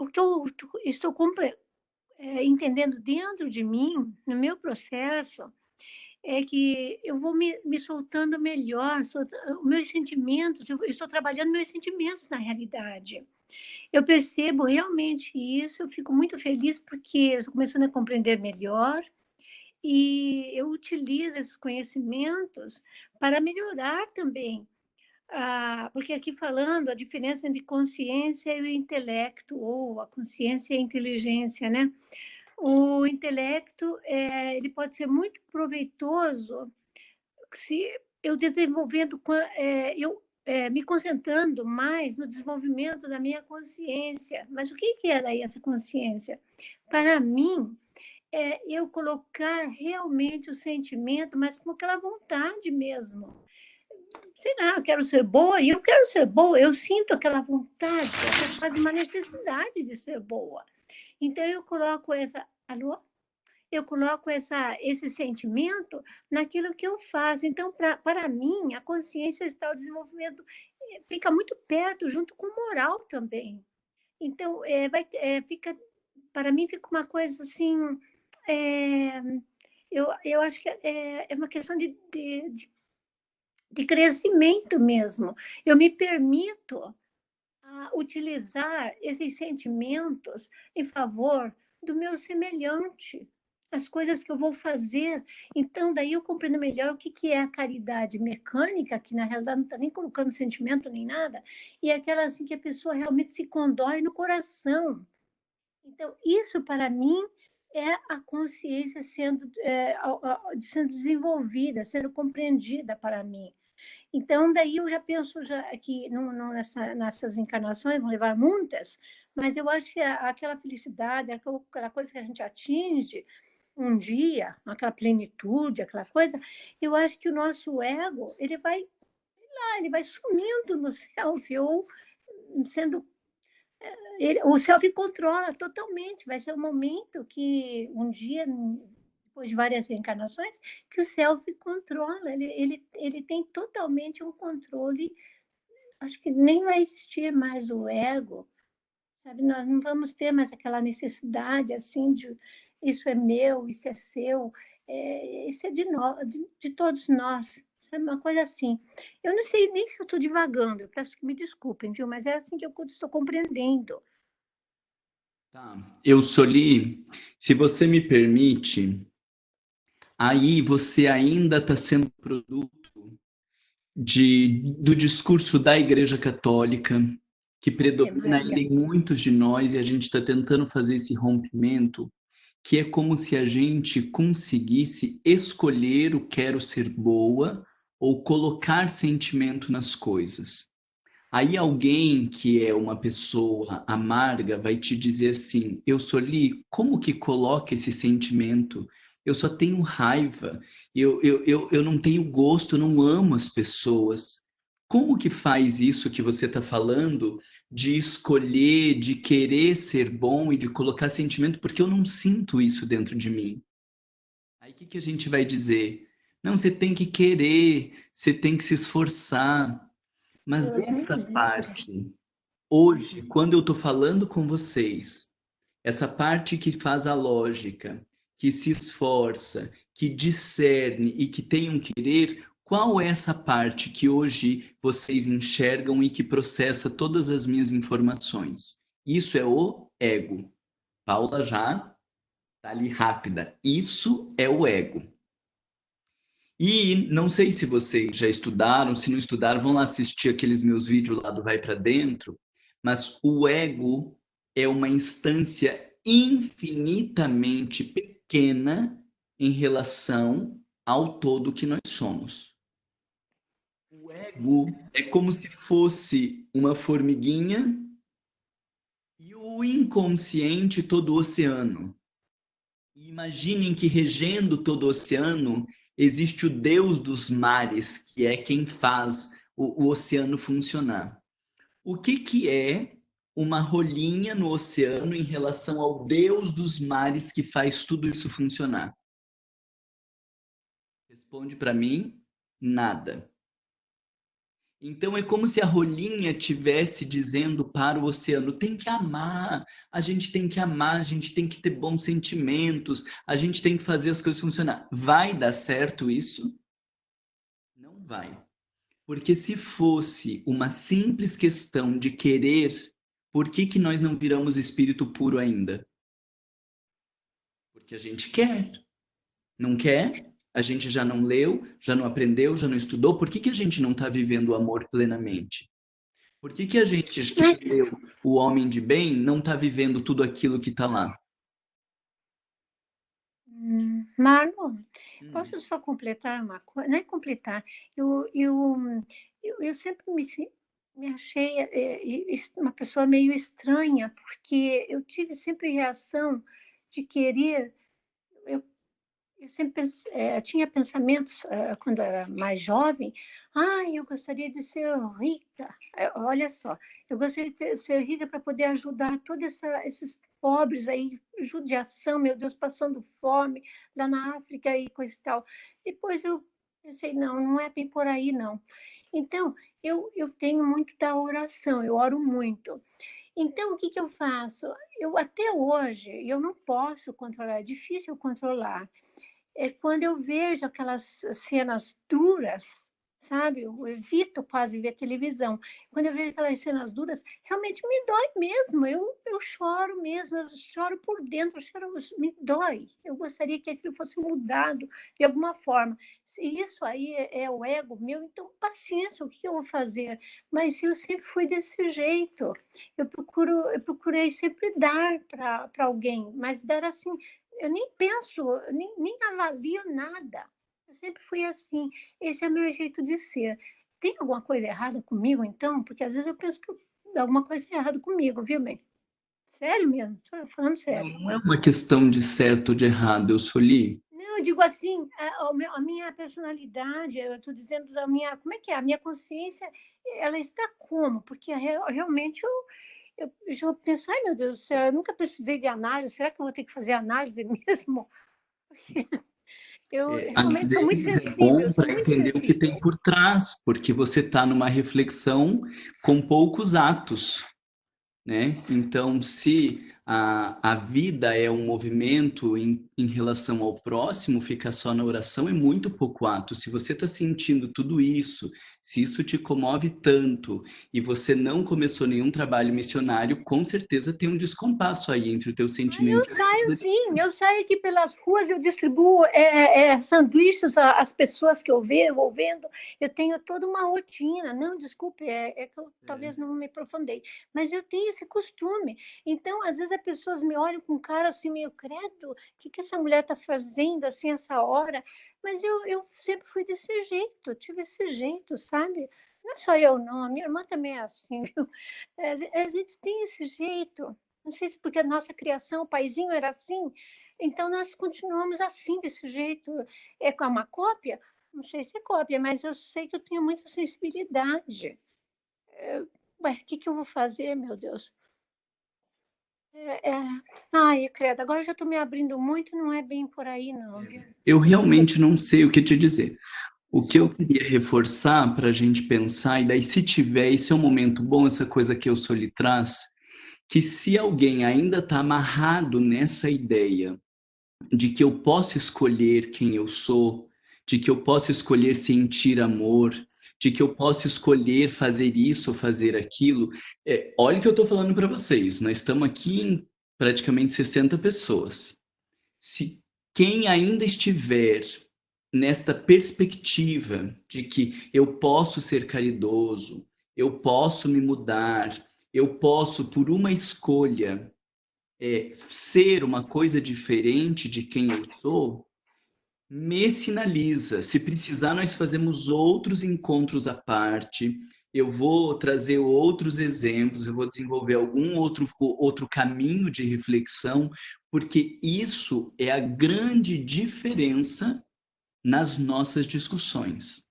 o que eu estou entendendo dentro de mim, no meu processo, é que eu vou me soltando melhor, os meus sentimentos, eu estou trabalhando meus sentimentos na realidade. Eu percebo realmente isso, eu fico muito feliz porque eu estou começando a compreender melhor e eu utilizo esses conhecimentos para melhorar também. Porque aqui falando a diferença entre consciência e o intelecto, ou a consciência e a inteligência, né? O intelecto, ele pode ser muito proveitoso se eu desenvolvendo, me concentrando mais no desenvolvimento da minha consciência. Mas o que é daí essa consciência? Para mim, eu colocar realmente o sentimento, mas com aquela vontade mesmo. Sei lá, eu quero ser boa e eu quero ser boa, eu sinto aquela vontade, essa quase uma necessidade de ser boa. Então, eu coloco eu coloco esse sentimento naquilo que eu faço. Então, para mim, a consciência está o desenvolvimento, fica muito perto, junto com o moral também. Então, para mim, fica uma coisa assim, eu acho que é uma questão de crescimento mesmo. Eu me permito utilizar esses sentimentos em favor do meu semelhante, as coisas que eu vou fazer. Então, daí eu compreendo melhor o que é a caridade mecânica, que na realidade não está nem colocando sentimento nem nada, e aquela assim que a pessoa realmente se condói no coração. Então, isso para mim é a consciência sendo desenvolvida, sendo compreendida para mim. Então, daí eu já penso que nessas encarnações vão levar muitas, mas eu acho que aquela felicidade, aquela coisa que a gente atinge um dia, aquela plenitude, aquela coisa, eu acho que o nosso ego, ele vai sumindo no self, ou sendo... o self controla totalmente, vai ser um momento que um dia, depois de várias reencarnações, que o self controla, ele tem totalmente um controle, acho que nem vai existir mais o ego, sabe? Nós não vamos ter mais aquela necessidade, assim, isso é meu, isso é seu, isso é de todos nós. Isso é uma coisa assim. Eu não sei nem se eu estou divagando, eu peço que me desculpem, viu? Mas é assim que eu estou compreendendo. Tá. Eu, Soli, se você me permite, aí você ainda está sendo produto do discurso da Igreja Católica, que predomina ainda em muitos de nós, e a gente está tentando fazer esse rompimento, que é como se a gente conseguisse escolher o quero ser boa ou colocar sentimento nas coisas. Aí alguém que é uma pessoa amarga vai te dizer assim, eu, Soli, como que coloca esse sentimento? Eu só tenho raiva, eu não tenho gosto, eu não amo as pessoas. Como que faz isso que você está falando de escolher, de querer ser bom e de colocar sentimento? Porque eu não sinto isso dentro de mim. Aí o que a gente vai dizer? Não, você tem que querer, você tem que se esforçar. Mas essa parte, hoje, quando eu estou falando com vocês, essa parte que faz a lógica, que se esforça, que discerne e que tem um querer, qual é essa parte que hoje vocês enxergam e que processa todas as minhas informações? Isso é o ego. Paula já está ali rápida. Isso é o ego. E não sei se vocês já estudaram, se não estudaram, vão lá assistir aqueles meus vídeos lá do Vai Pra Dentro, mas o ego é uma instância infinitamente pequena em relação ao todo que nós somos. O ego é como se fosse uma formiguinha e o inconsciente todo o oceano. E imaginem que regendo todo o oceano existe o Deus dos mares, que é quem faz o oceano funcionar. O que é uma rolinha no oceano em relação ao Deus dos mares que faz tudo isso funcionar? Responde para mim, nada. Então é como se a rolinha tivesse dizendo para o oceano, tem que amar, a gente tem que amar, a gente tem que ter bons sentimentos, a gente tem que fazer as coisas funcionar. Vai dar certo isso? Não vai. Porque se fosse uma simples questão de querer, por que nós não viramos espírito puro ainda? Porque a gente quer. Não quer? A gente já não leu, já não aprendeu, já não estudou. Por que a gente não está vivendo o amor plenamente? Por que a gente que leu O Homem de Bem não está vivendo tudo aquilo que está lá? Marlon, posso só completar uma coisa? Não é completar. Eu sempre me achei uma pessoa meio estranha, porque eu tive sempre reação de querer. Eu sempre tinha pensamentos, quando era mais jovem, eu gostaria de ser rica. Olha só, eu gostaria de ser rica para poder ajudar todos esses pobres aí, judiação, meu Deus, passando fome lá na África e coisa e tal. Depois eu pensei, não é bem por aí, não. Então, eu tenho muito da oração, eu oro muito. Então, o que eu faço? Até hoje, eu não posso controlar, é difícil controlar. É quando eu vejo aquelas cenas duras, sabe? Eu evito quase ver televisão. Quando eu vejo aquelas cenas duras, realmente me dói mesmo. Eu choro mesmo, eu choro por dentro, me dói. Eu gostaria que aquilo fosse mudado de alguma forma. Se isso aí é o ego meu, então paciência, o que eu vou fazer? Mas eu sempre fui desse jeito. Eu procurei sempre dar para alguém, mas dar assim. Eu nem penso, nem avalio nada. Eu sempre fui assim. Esse é o meu jeito de ser. Tem alguma coisa errada comigo, então? Porque às vezes eu penso que alguma coisa é errada comigo, viu, bem? Sério mesmo, estou falando sério. Não é uma questão de certo ou de errado, eu Soli. Não, eu digo assim, a minha personalidade, eu estou dizendo da minha... Como é que é? A minha consciência, ela está como? Porque realmente eu já penso, ai meu Deus do céu, eu nunca precisei de análise, será que eu vou ter que fazer análise mesmo? Eu realmente sou muito sensível. É bom para entender o que tem por trás, porque você está numa reflexão com poucos atos, né? Então, se a vida é um movimento em relação ao próximo, fica só na oração é muito pouco ato. Se você está sentindo tudo isso, se isso te comove tanto e você não começou nenhum trabalho missionário, com certeza tem um descompasso aí entre o teu sentimento. Eu saio sim, eu saio aqui pelas ruas, eu distribuo sanduíches às pessoas que eu vou vendo, eu tenho toda uma rotina. Não, desculpe, que eu talvez não me aprofundei, mas eu tenho esse costume. Então, às vezes as pessoas me olham com cara assim, meio credo, o que essa mulher está fazendo assim essa hora? Mas eu sempre fui desse jeito, tive esse jeito, sabe? Não é só eu, não, a minha irmã também é assim, viu? A gente tem esse jeito. Não sei se porque a nossa criação, o paizinho era assim, então nós continuamos assim, desse jeito. É com uma cópia? Não sei se é cópia, mas eu sei que eu tenho muita sensibilidade. Ué, o que eu vou fazer, meu Deus? Ai, credo, agora eu já estou me abrindo muito, não é bem por aí, não. Eu realmente não sei o que te dizer. O que eu queria reforçar para a gente pensar, e daí se tiver, esse é um momento bom, essa coisa que eu só lhe traz, que se alguém ainda está amarrado nessa ideia de que eu posso escolher quem eu sou, de que eu posso escolher sentir amor, de que eu posso escolher fazer isso ou fazer aquilo, olha o que eu estou falando para vocês, nós estamos aqui em praticamente 60 pessoas. Se quem ainda estiver nesta perspectiva de que eu posso ser caridoso, eu posso me mudar, eu posso, por uma escolha, ser uma coisa diferente de quem eu sou, me sinaliza. Se precisar, nós fazemos outros encontros à parte, eu vou trazer outros exemplos, eu vou desenvolver algum outro caminho de reflexão, porque isso é a grande diferença nas nossas discussões.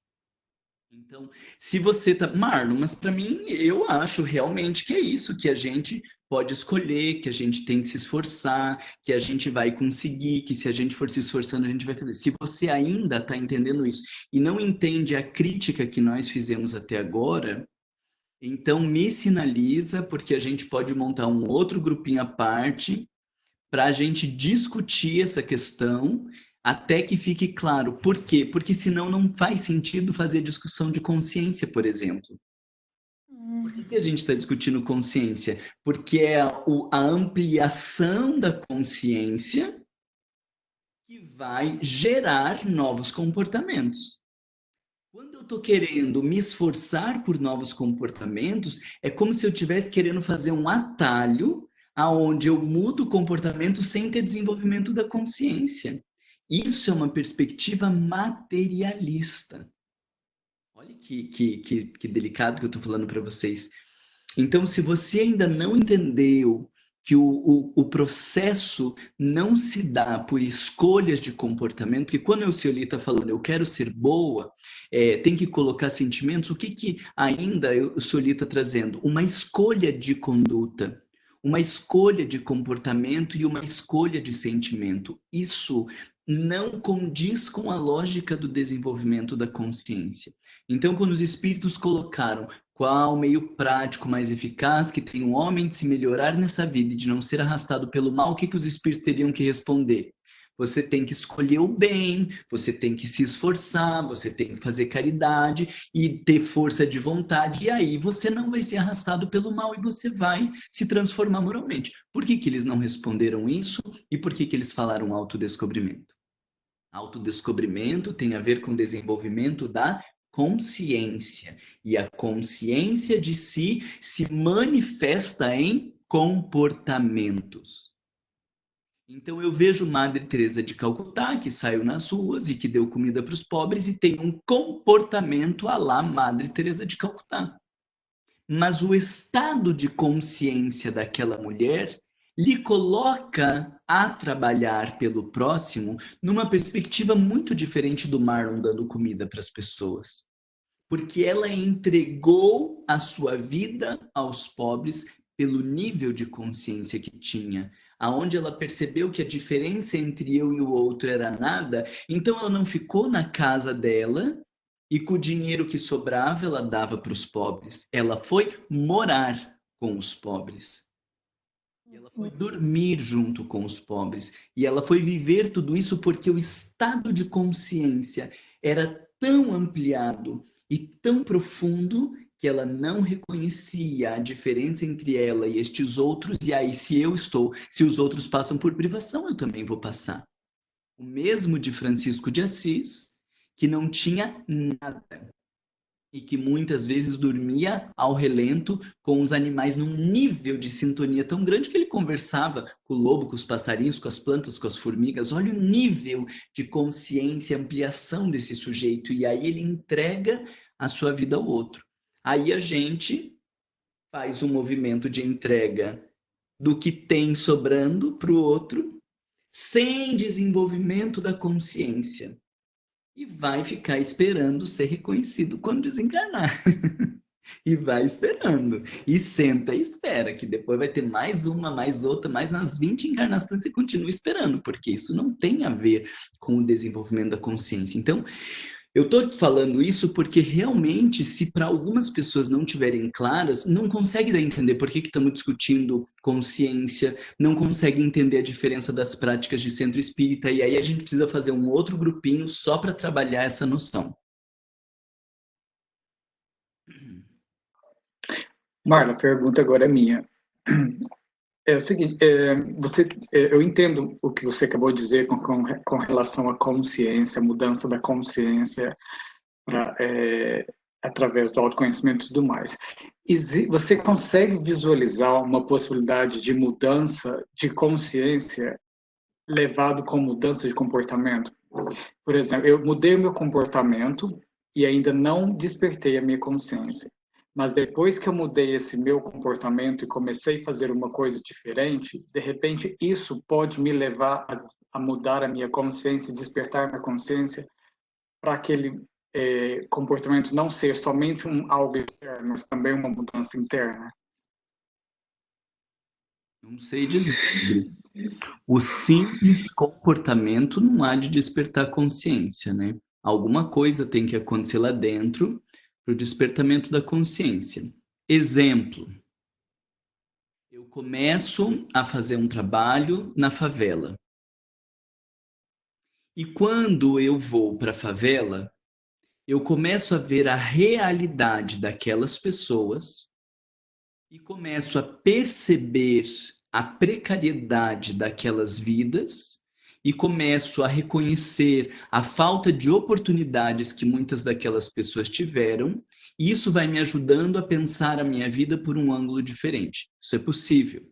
Então, se você tá... Marlon, mas para mim, eu acho realmente que é isso, que a gente pode escolher, que a gente tem que se esforçar, que a gente vai conseguir, que se a gente for se esforçando, a gente vai fazer. Se você ainda está entendendo isso e não entende a crítica que nós fizemos até agora, então me sinaliza, porque a gente pode montar um outro grupinho à parte para a gente discutir essa questão até que fique claro. Por quê? Porque senão não faz sentido fazer discussão de consciência, por exemplo. Por que a gente está discutindo consciência? Porque é a ampliação da consciência que vai gerar novos comportamentos. Quando eu estou querendo me esforçar por novos comportamentos, é como se eu estivesse querendo fazer um atalho aonde eu mudo o comportamento sem ter desenvolvimento da consciência. Isso é uma perspectiva materialista. Olha que delicado que eu estou falando para vocês. Então, se você ainda não entendeu que o processo não se dá por escolhas de comportamento, porque quando o Cioli está falando, eu quero ser boa, tem que colocar sentimentos, o que ainda o Cioli está trazendo? Uma escolha de conduta, uma escolha de comportamento e uma escolha de sentimento. Isso não condiz com a lógica do desenvolvimento da consciência. Então, quando os espíritos colocaram qual meio prático mais eficaz que tem um homem de se melhorar nessa vida e de não ser arrastado pelo mal, o que os espíritos teriam que responder? Você tem que escolher o bem, você tem que se esforçar, você tem que fazer caridade e ter força de vontade, e aí você não vai ser arrastado pelo mal e você vai se transformar moralmente. Por que eles não responderam isso e por que eles falaram autodescobrimento? Autodescobrimento tem a ver com o desenvolvimento da consciência, e a consciência de si se manifesta em comportamentos. Então eu vejo Madre Teresa de Calcutá, que saiu nas ruas e que deu comida para os pobres e tem um comportamento à la Madre Teresa de Calcutá. Mas o estado de consciência daquela mulher lhe coloca a trabalhar pelo próximo numa perspectiva muito diferente do Marlon dando comida para as pessoas. Porque ela entregou a sua vida aos pobres pelo nível de consciência que tinha, aonde ela percebeu que a diferença entre eu e o outro era nada, então ela não ficou na casa dela e com o dinheiro que sobrava ela dava para os pobres. Ela foi morar com os pobres. E ela foi dormir junto com os pobres. E ela foi viver tudo isso porque o estado de consciência era tão ampliado e tão profundo que ela não reconhecia a diferença entre ela e estes outros. E aí, se os outros passam por privação, eu também vou passar. O mesmo de Francisco de Assis, que não tinha nada e que muitas vezes dormia ao relento com os animais num nível de sintonia tão grande que ele conversava com o lobo, com os passarinhos, com as plantas, com as formigas. Olha o nível de consciência, ampliação desse sujeito. E aí ele entrega a sua vida ao outro. Aí a gente faz um movimento de entrega do que tem sobrando para o outro, sem desenvolvimento da consciência. E vai ficar esperando ser reconhecido quando desencarnar. E vai esperando. E senta e espera, que depois vai ter mais uma, mais outra, mais umas 20 encarnações e continua esperando, porque isso não tem a ver com o desenvolvimento da consciência. Então, eu estou falando isso porque realmente, se para algumas pessoas não tiverem claras, não consegue dar a entender por que estamos discutindo consciência, não consegue entender a diferença das práticas de centro espírita, e aí a gente precisa fazer um outro grupinho só para trabalhar essa noção. Marla, a pergunta agora é minha. É o seguinte, eu entendo o que você acabou de dizer com relação à consciência, a mudança da consciência através do autoconhecimento e tudo mais. Você consegue visualizar uma possibilidade de mudança de consciência levado com mudança de comportamento? Por exemplo, eu mudei o meu comportamento e ainda não despertei a minha consciência. Mas depois que eu mudei esse meu comportamento e comecei a fazer uma coisa diferente, de repente isso pode me levar a mudar a minha consciência, despertar minha consciência para aquele comportamento não ser somente algo externo, mas também uma mudança interna. Não sei dizer. O simples comportamento não há de despertar consciência, né? Alguma coisa tem que acontecer lá dentro para o despertamento da consciência. Exemplo, eu começo a fazer um trabalho na favela. E quando eu vou para a favela, eu começo a ver a realidade daquelas pessoas e começo a perceber a precariedade daquelas vidas e começo a reconhecer a falta de oportunidades que muitas daquelas pessoas tiveram, e isso vai me ajudando a pensar a minha vida por um ângulo diferente. Isso é possível.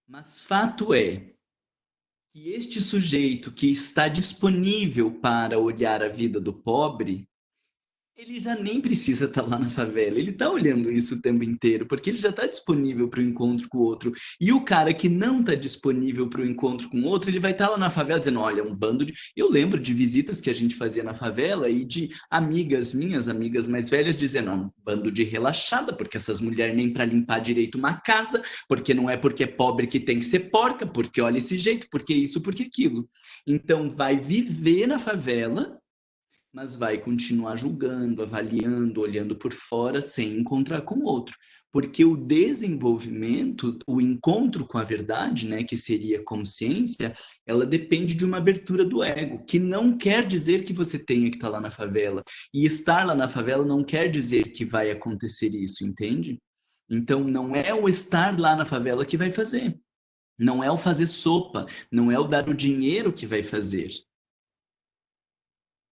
Mas fato é que este sujeito que está disponível para olhar a vida do pobre, ele já nem precisa estar lá na favela, ele está olhando isso o tempo inteiro, porque ele já está disponível para o encontro com o outro. E o cara que não está disponível para o encontro com o outro, ele vai estar lá na favela dizendo, olha, um bando de... Eu lembro de visitas que a gente fazia na favela e de amigas minhas, amigas mais velhas, dizendo, um bando de relaxada, porque essas mulheres nem para limpar direito uma casa, porque não é porque é pobre que tem que ser porca, porque olha esse jeito, porque isso, porque aquilo. Então vai viver na favela, mas vai continuar julgando, avaliando, olhando por fora, sem encontrar com o outro. Porque o desenvolvimento, o encontro com a verdade, né, que seria consciência, ela depende de uma abertura do ego, que não quer dizer que você tenha que estar lá na favela. E estar lá na favela não quer dizer que vai acontecer isso, entende? Então, não é o estar lá na favela que vai fazer. Não é o fazer sopa, não é o dar o dinheiro que vai fazer.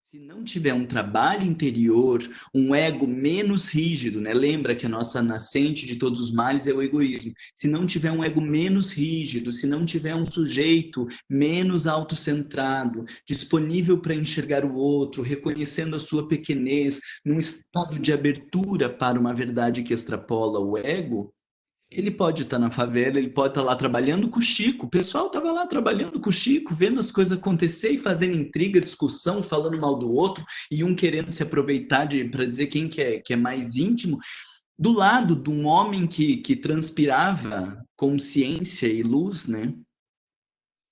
Se não tiver um trabalho interior, um ego menos rígido, né? Lembra que a nossa nascente de todos os males é o egoísmo. Se não tiver um ego menos rígido, se não tiver um sujeito menos autocentrado, disponível para enxergar o outro, reconhecendo a sua pequenez, num estado de abertura para uma verdade que extrapola o ego, ele pode estar na favela, ele pode estar lá trabalhando com o Chico. O pessoal estava lá trabalhando com o Chico, vendo as coisas acontecer e fazendo intriga, discussão, falando mal do outro, e um querendo se aproveitar para dizer quem que é mais íntimo, do lado de um homem que transpirava consciência e luz, né?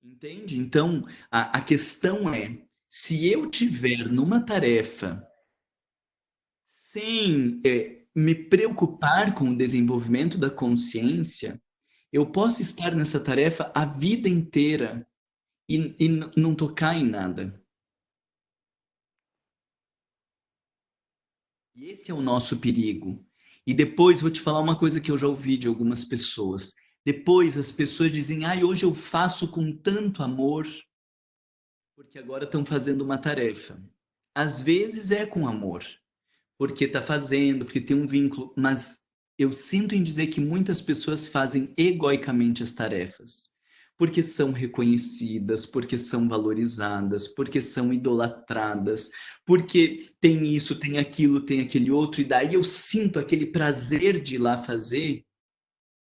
Entende? Então, a questão é, se eu tiver numa tarefa sem me preocupar com o desenvolvimento da consciência, Eu posso estar nessa tarefa a vida inteira e não tocar em nada. E esse é o nosso perigo. E depois vou te falar uma coisa que eu já ouvi de algumas pessoas. Depois as pessoas dizem, ai, hoje eu faço com tanto amor, porque agora estão fazendo uma tarefa. Às vezes é com amor, porque está fazendo, porque tem um vínculo, mas eu sinto em dizer que muitas pessoas fazem egoicamente as tarefas, porque são reconhecidas, porque são valorizadas, porque são idolatradas, porque tem isso, tem aquilo, tem aquele outro, e daí eu sinto aquele prazer de ir lá fazer,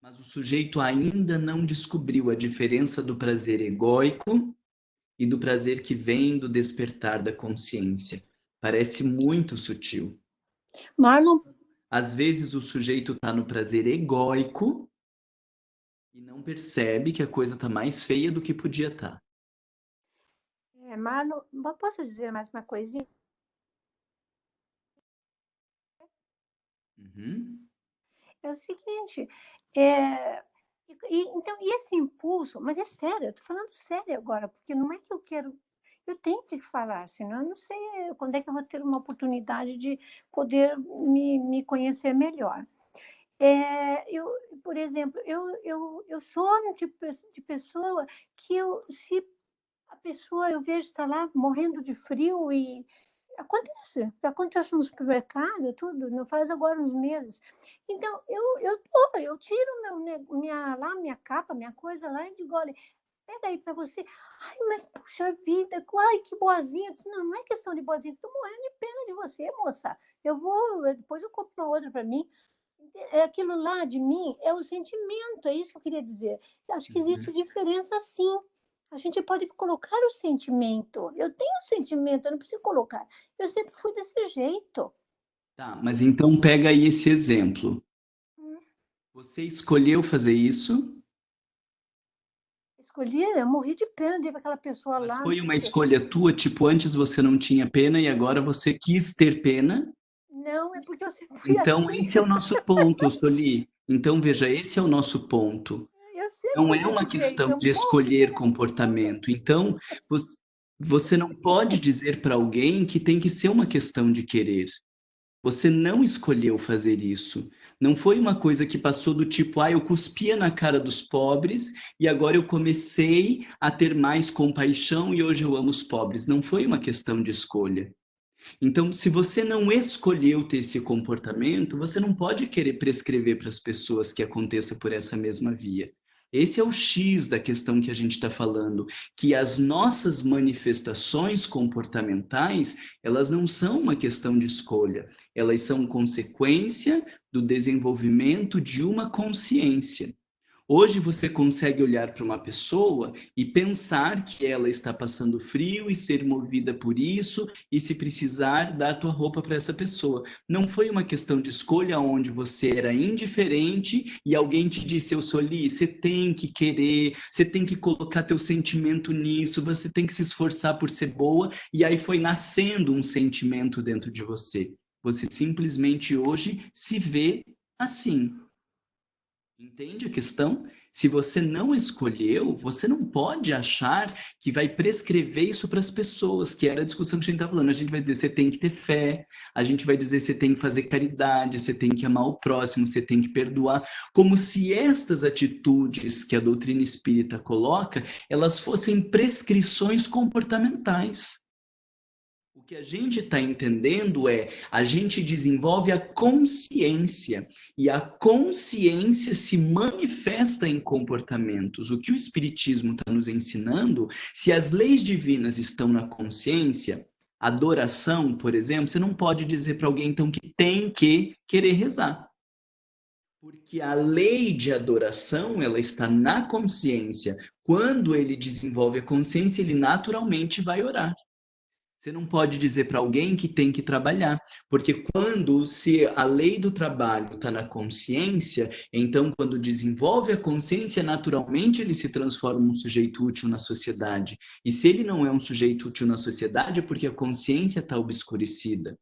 mas o sujeito ainda não descobriu a diferença do prazer egóico e do prazer que vem do despertar da consciência. Parece muito sutil. Marlon, Às vezes o sujeito está no prazer egóico e não percebe que a coisa está mais feia do que podia estar. Marlon, posso dizer mais uma coisinha? Uhum. É o seguinte, então, e esse impulso, mas é sério, eu estou falando sério agora, porque não é que eu quero, eu tenho que falar, senão eu não sei quando é que eu vou ter uma oportunidade de poder me conhecer melhor. Por exemplo, eu sou um tipo de pessoa que se a pessoa eu vejo estar lá morrendo de frio e acontece no supermercado, tudo, não faz agora uns meses. Então, eu tiro minha capa, minha coisa lá e digo, olha, pega aí para você. Ai, mas puxa vida, ai, que boazinha. Eu disse, não é questão de boazinha, estou morrendo de pena de você, moça. Depois eu compro uma outra para mim. Aquilo lá de mim é o sentimento, é isso que eu queria dizer. Eu acho que existe diferença sim. A gente pode colocar o sentimento. Eu tenho sentimento, eu não preciso colocar. Eu sempre fui desse jeito. Tá, mas então pega aí esse exemplo. Você escolheu fazer isso? Escolhi, eu morri de pena de ver aquela pessoa Mas lá. foi uma escolha tua, tipo, antes você não tinha pena e agora você quis ter pena? Não, é porque eu sempre fui Então assim. esse é o nosso ponto, Soli. Então veja, esse é o nosso ponto. Eu sempre Não fui é uma desse jeito. questão Eu de morro de escolher pena de todo mundo. comportamento. Então, você não pode dizer para alguém que tem que ser uma questão de querer. Você não escolheu fazer isso. Não foi uma coisa que passou do tipo, eu cuspia na cara dos pobres e agora eu comecei a ter mais compaixão e hoje eu amo os pobres. Não foi uma questão de escolha. Então, se você não escolheu ter esse comportamento, você não pode querer prescrever para as pessoas que aconteça por essa mesma via. Esse é o X da questão que a gente está falando, que as nossas manifestações comportamentais, elas não são uma questão de escolha, elas são consequência do desenvolvimento de uma consciência. Hoje você consegue olhar para uma pessoa e pensar que ela está passando frio e ser movida por isso, e se precisar, dar a tua roupa para essa pessoa. Não foi uma questão de escolha onde você era indiferente e alguém te disse, eu sou ali, você tem que querer, você tem que colocar teu sentimento nisso, você tem que se esforçar por ser boa, e aí foi nascendo um sentimento dentro de você. Você simplesmente hoje se vê assim. Entende a questão? Se você não escolheu, você não pode achar que vai prescrever isso para as pessoas, que era a discussão que a gente está falando. A gente vai dizer, você tem que ter fé, a gente vai dizer, você tem que fazer caridade, você tem que amar o próximo, você tem que perdoar, como se estas atitudes que a doutrina espírita coloca, elas fossem prescrições comportamentais. O que a gente está entendendo é, a gente desenvolve a consciência, e a consciência se manifesta em comportamentos. O que o Espiritismo está nos ensinando, se as leis divinas estão na consciência, adoração, por exemplo, você não pode dizer para alguém, então, que tem que querer rezar. Porque a lei de adoração, ela está na consciência. Quando ele desenvolve a consciência, ele naturalmente vai orar. Você não pode dizer para alguém que tem que trabalhar, porque se a lei do trabalho está na consciência, então quando desenvolve a consciência, naturalmente ele se transforma num sujeito útil na sociedade. E se ele não é um sujeito útil na sociedade, é porque a consciência está obscurecida.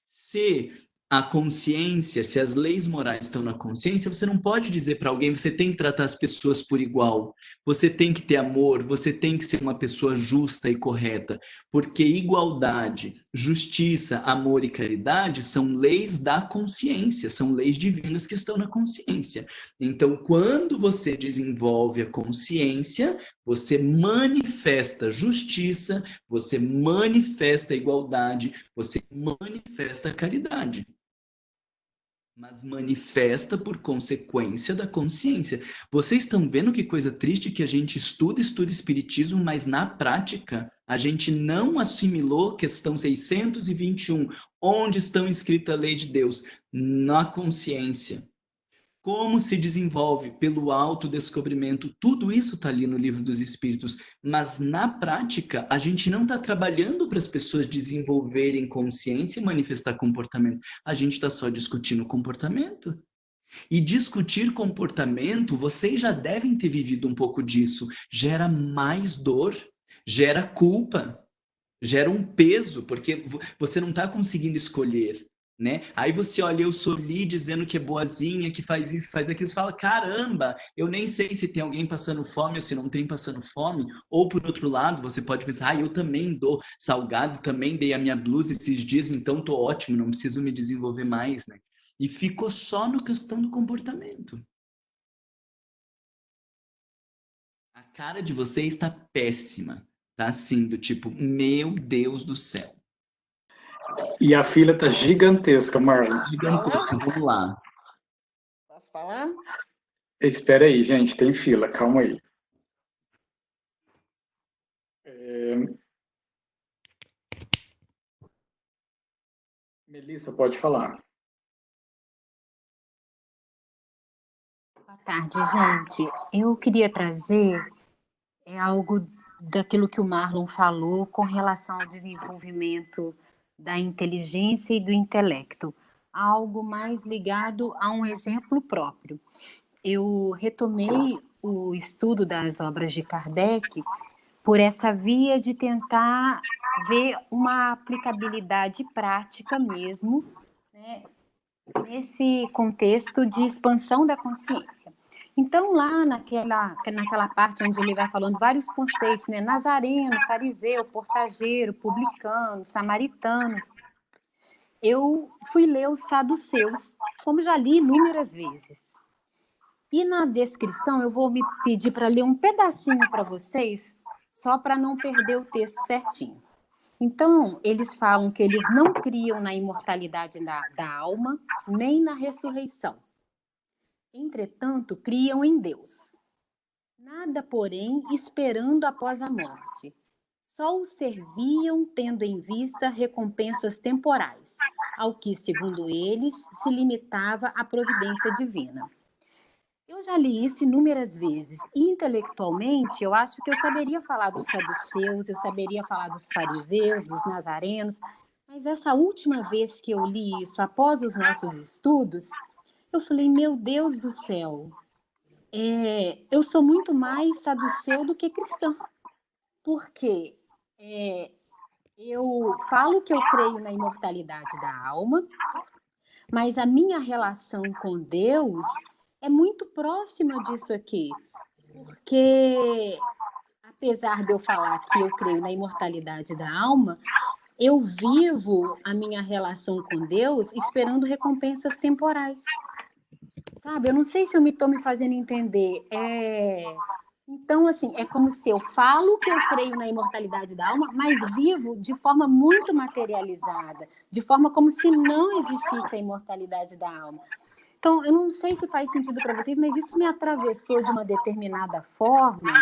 Se a consciência, se as leis morais estão na consciência, você não pode dizer para alguém, você tem que tratar as pessoas por igual, você tem que ter amor, você tem que ser uma pessoa justa e correta, porque igualdade, justiça, amor e caridade são leis da consciência, são leis divinas que estão na consciência. Então, quando você desenvolve a consciência, você manifesta justiça, você manifesta igualdade, você manifesta a caridade. Mas manifesta por consequência da consciência. Vocês estão vendo que coisa triste que a gente estuda espiritismo, mas na prática a gente não assimilou questão 621, onde está escrita a lei de Deus? Na consciência. Como se desenvolve? Pelo autodescobrimento. Tudo isso está ali no Livro dos Espíritos. Mas, na prática, a gente não está trabalhando para as pessoas desenvolverem consciência e manifestar comportamento. A gente está só discutindo comportamento. E discutir comportamento, vocês já devem ter vivido um pouco disso. Gera mais dor, gera culpa, gera um peso, porque você não está conseguindo escolher. Né? Aí você olha, eu sou Li dizendo que é boazinha, que faz isso, faz aquilo, você fala, caramba, eu nem sei se tem alguém passando fome ou se não tem passando fome. Ou por outro lado, você pode pensar, eu também dou salgado, também dei a minha blusa esses dias, então tô ótimo, não preciso me desenvolver mais, né? E ficou só na questão do comportamento. A cara de vocês está péssima, tá assim, do tipo, meu Deus do céu. E a fila tá gigantesca, Marlon. Gigantesca, vamos lá. Posso falar? Espera aí, gente, tem fila, calma aí. Melissa, pode falar. Boa tarde, gente. Eu queria trazer algo daquilo que o Marlon falou com relação ao desenvolvimento da inteligência e do intelecto, algo mais ligado a um exemplo próprio. Eu retomei o estudo das obras de Kardec por essa via de tentar ver uma aplicabilidade prática mesmo, né, nesse contexto de expansão da consciência. Então, lá naquela parte onde ele vai falando vários conceitos, né? Nazareno, fariseu, portageiro, publicano, samaritano, eu fui ler os saduceus, como já li inúmeras vezes. E na descrição eu vou me pedir para ler um pedacinho para vocês, só para não perder o texto certinho. Então, eles falam que eles não criam na imortalidade da alma, nem na ressurreição. Entretanto, criam em Deus. Nada, porém, esperando após a morte. Só o serviam tendo em vista recompensas temporais, ao que, segundo eles, se limitava a providência divina. Eu já li isso inúmeras vezes. E, intelectualmente, eu acho que eu saberia falar dos saduceus, eu saberia falar dos fariseus, dos nazarenos, mas essa última vez que eu li isso, após os nossos estudos, eu falei, meu Deus do céu, eu sou muito mais saduceu do que cristã. Porque eu falo que eu creio na imortalidade da alma, mas a minha relação com Deus é muito próxima disso aqui. Porque, apesar de eu falar que eu creio na imortalidade da alma, eu vivo a minha relação com Deus esperando recompensas temporais. Sabe? Eu não sei se eu estou me fazendo entender. Então, assim, é como se eu falo que eu creio na imortalidade da alma, mas vivo de forma muito materializada, de forma como se não existisse a imortalidade da alma. Então, eu não sei se faz sentido para vocês, mas isso me atravessou de uma determinada forma,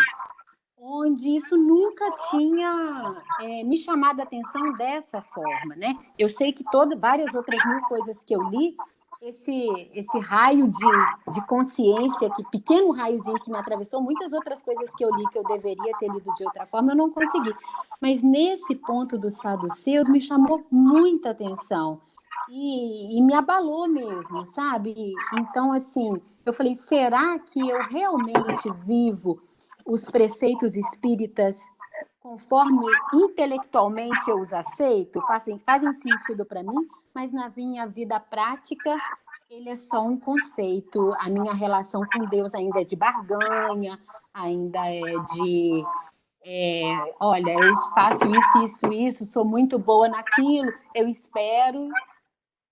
onde isso nunca tinha me chamado a atenção dessa forma, né? Eu sei que várias outras mil coisas que eu li, esse raio de consciência, que pequeno raiozinho que me atravessou, muitas outras coisas que eu li que eu deveria ter lido de outra forma, eu não consegui. Mas nesse ponto dos saduceus me chamou muita atenção e me abalou mesmo, sabe? Então, assim, eu falei, será que eu realmente vivo os preceitos espíritas conforme intelectualmente eu os aceito? Fazem sentido para mim? mas na minha vida prática ele é só um conceito. A minha relação com Deus ainda é de barganha, ainda é de olha, eu faço isso, sou muito boa naquilo, eu espero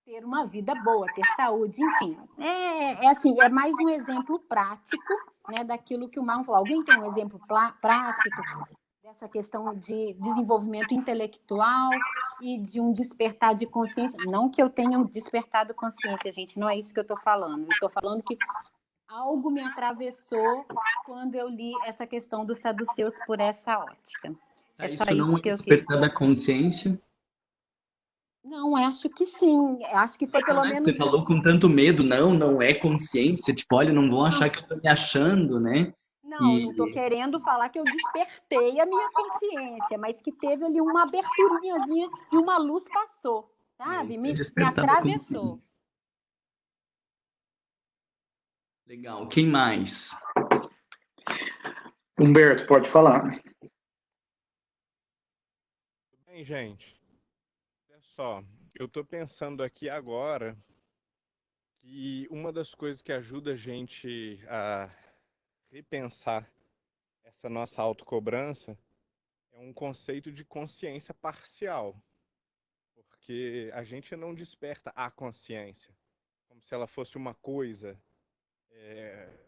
ter uma vida boa, ter saúde, enfim. Assim, é mais um exemplo prático, né, daquilo que o Marlon falou. Alguém tem um exemplo prático dessa questão de desenvolvimento intelectual e de um despertar de consciência? Não que eu tenha despertado consciência, gente, não é isso que eu estou falando. Eu estou falando que algo me atravessou quando eu li essa questão dos saduceus por essa ótica. É só Isso não isso é que eu despertar queria. da consciência? Não, acho que sim. Acho que foi pelo menos. Você falou com tanto medo, não é consciência, tipo, olha, não vão achar que eu tô me achando, né? Não estou querendo falar que eu despertei a minha consciência, mas que teve ali uma aberturinhazinha e uma luz passou, sabe? Isso é Me despertar da atravessou. consciência. Legal. Quem mais? Humberto, pode falar. Tudo bem, gente? Olha só, eu estou pensando aqui agora que uma das coisas que ajuda a gente a repensar essa nossa autocobrança é um conceito de consciência parcial, porque a gente não desperta a consciência como se ela fosse uma coisa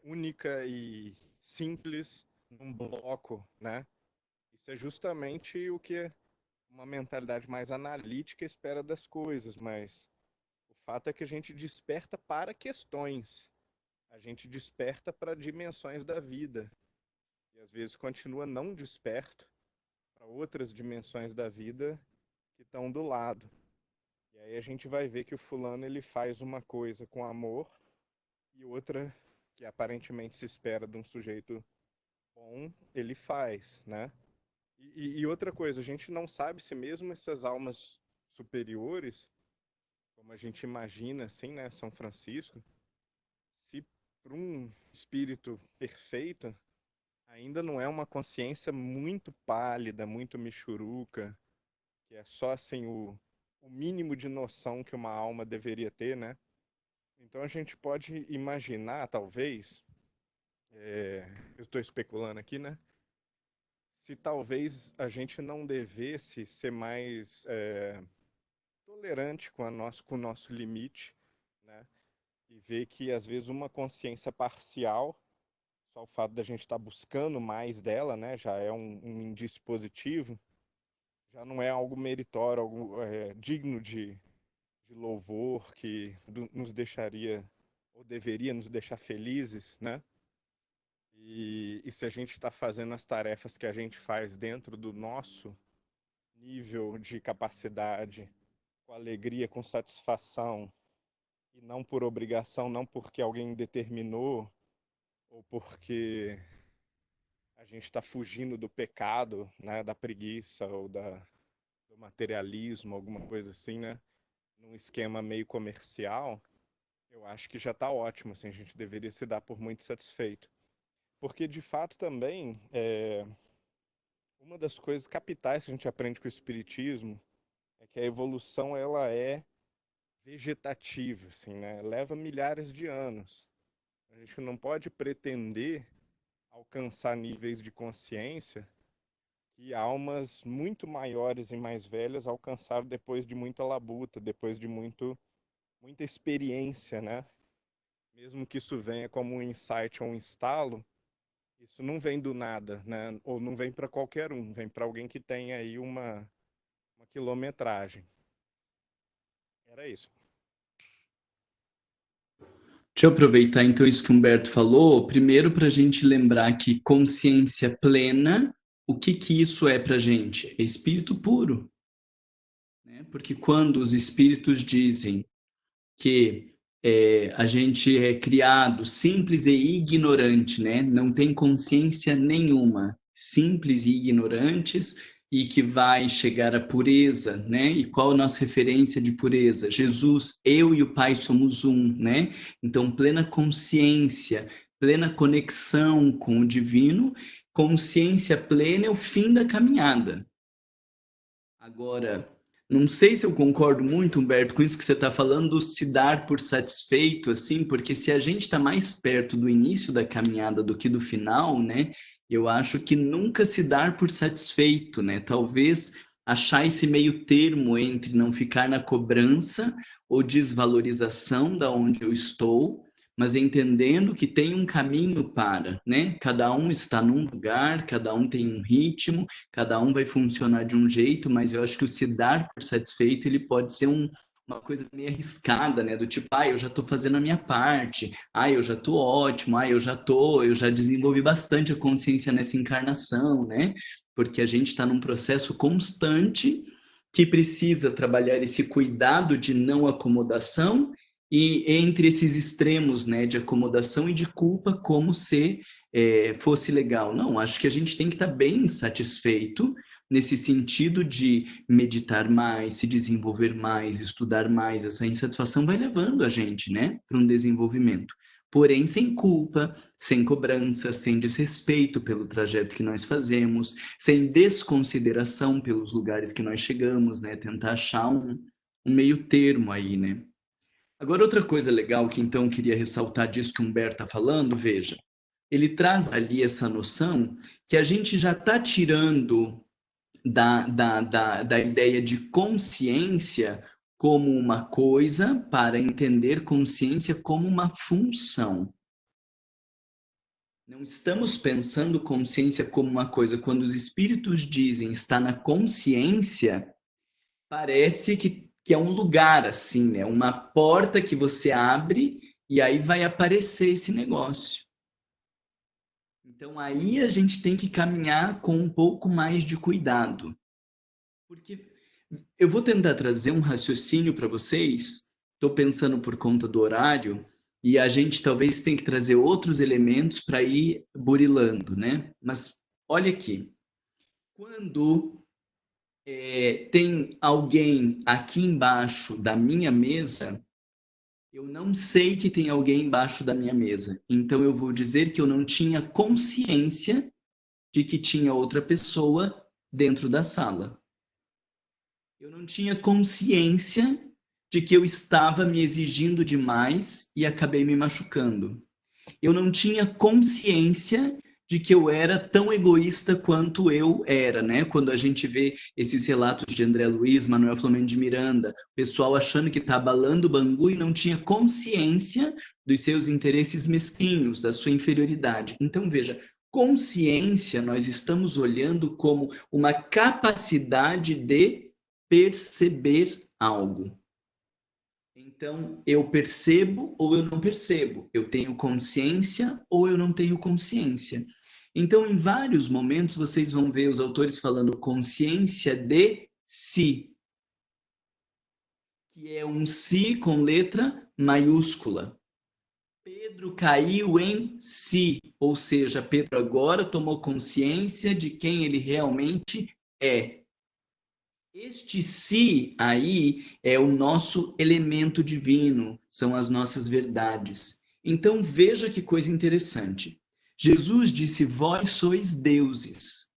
única e simples num bloco, né? Isso é justamente o que uma mentalidade mais analítica espera das coisas, mas o fato é que a gente desperta para questões, a gente desperta para dimensões da vida e às vezes continua não desperto para outras dimensões da vida que estão do lado. E aí a gente vai ver que o fulano ele faz uma coisa com amor e outra que aparentemente se espera de um sujeito bom, ele faz, né? E outra coisa, a gente não sabe se mesmo essas almas superiores, como a gente imagina assim, né, São Francisco, se para um espírito perfeito, ainda não é uma consciência muito pálida, muito michuruca, que é só assim o mínimo de noção que uma alma deveria ter, né? Então a gente pode imaginar, talvez, eu estou especulando aqui, né? Se talvez a gente não devesse ser mais tolerante com o nosso limite, né? E ver que às vezes uma consciência parcial, só o fato da gente estar buscando mais dela, né? Já é um indício positivo, já não é algo meritório, algo digno de louvor, que nos deixaria, ou deveria nos deixar felizes, né? E se a gente está fazendo as tarefas que a gente faz dentro do nosso nível de capacidade, com alegria, com satisfação, e não por obrigação, não porque alguém determinou, ou porque a gente está fugindo do pecado, né, da preguiça ou do materialismo, alguma coisa assim, né, num esquema meio comercial, eu acho que já está ótimo, assim, a gente deveria se dar por muito satisfeito. Porque, de fato, também, uma das coisas capitais que a gente aprende com o Espiritismo é que a evolução, ela é vegetativa, assim, né? Leva milhares de anos. A gente não pode pretender alcançar níveis de consciência que almas muito maiores e mais velhas alcançaram depois de muita labuta, depois de muita experiência, né? Mesmo que isso venha como um insight ou um estalo, isso não vem do nada, né? Ou não vem para qualquer um, vem para alguém que tem aí uma quilometragem. Era isso. Deixa eu aproveitar então isso que o Humberto falou, primeiro para a gente lembrar que consciência plena, o que isso é para a gente? É espírito puro. Né? Porque quando os espíritos dizem que a gente é criado simples e ignorante, né? Não tem consciência nenhuma, simples e ignorantes, e que vai chegar à pureza, né? E qual a nossa referência de pureza? Jesus, eu e o Pai somos um, né? Então, plena consciência, plena conexão com o divino, consciência plena é o fim da caminhada. Agora, Não sei se eu concordo muito, Humberto, com isso que você está falando, se dar por satisfeito, assim, porque se a gente está mais perto do início da caminhada do que do final, né? Eu acho que nunca se dar por satisfeito, né? Talvez achar esse meio termo entre não ficar na cobrança ou desvalorização da onde eu estou, mas entendendo que tem um caminho para, né? Cada um está num lugar, cada um tem um ritmo, cada um vai funcionar de um jeito, mas eu acho que o se dar por satisfeito, ele pode ser uma coisa meio arriscada, né? Do tipo, eu já estou fazendo a minha parte, eu já estou ótimo, eu já desenvolvi bastante a consciência nessa encarnação, né? Porque a gente está num processo constante que precisa trabalhar esse cuidado de não acomodação e entre esses extremos, né, de acomodação e de culpa, como se fosse legal. Não, acho que a gente tem que estar bem satisfeito nesse sentido de meditar mais, se desenvolver mais, estudar mais. Essa insatisfação vai levando a gente, né, para um desenvolvimento. Porém, sem culpa, sem cobrança, sem desrespeito pelo trajeto que nós fazemos, sem desconsideração pelos lugares que nós chegamos, né, tentar achar um meio termo aí, né. Agora, outra coisa legal que então eu queria ressaltar disso que o Humberto está falando, veja, ele traz ali essa noção que a gente já está tirando da ideia de consciência como uma coisa para entender consciência como uma função. Não estamos pensando consciência como uma coisa. Quando os espíritos dizem está na consciência, parece que é um lugar assim, né? Uma porta que você abre e aí vai aparecer esse negócio. Então aí a gente tem que caminhar com um pouco mais de cuidado. Porque eu vou tentar trazer um raciocínio para vocês, estou pensando por conta do horário, e a gente talvez tenha que trazer outros elementos para ir burilando, né? Mas olha aqui, quando tem alguém aqui embaixo da minha mesa, eu não sei que tem alguém embaixo da minha mesa. Então eu vou dizer que eu não tinha consciência de que tinha outra pessoa dentro da sala. Eu não tinha consciência de que eu estava me exigindo demais e acabei me machucando. Eu não tinha consciência de que eu era tão egoísta quanto eu era, né? Quando a gente vê esses relatos de André Luiz, Manuel Filomeno de Miranda, o pessoal achando que está abalando o Bangu e não tinha consciência dos seus interesses mesquinhos, da sua inferioridade. Então, veja, consciência nós estamos olhando como uma capacidade de perceber algo. Então, eu percebo ou eu não percebo. Eu tenho consciência ou eu não tenho consciência. Então, em vários momentos, vocês vão ver os autores falando consciência de si, que é um si com letra maiúscula. Pedro caiu em si, ou seja, Pedro agora tomou consciência de quem ele realmente é. Este si aí é o nosso elemento divino, são as nossas verdades. Então veja que coisa interessante. Jesus disse, vós sois deuses.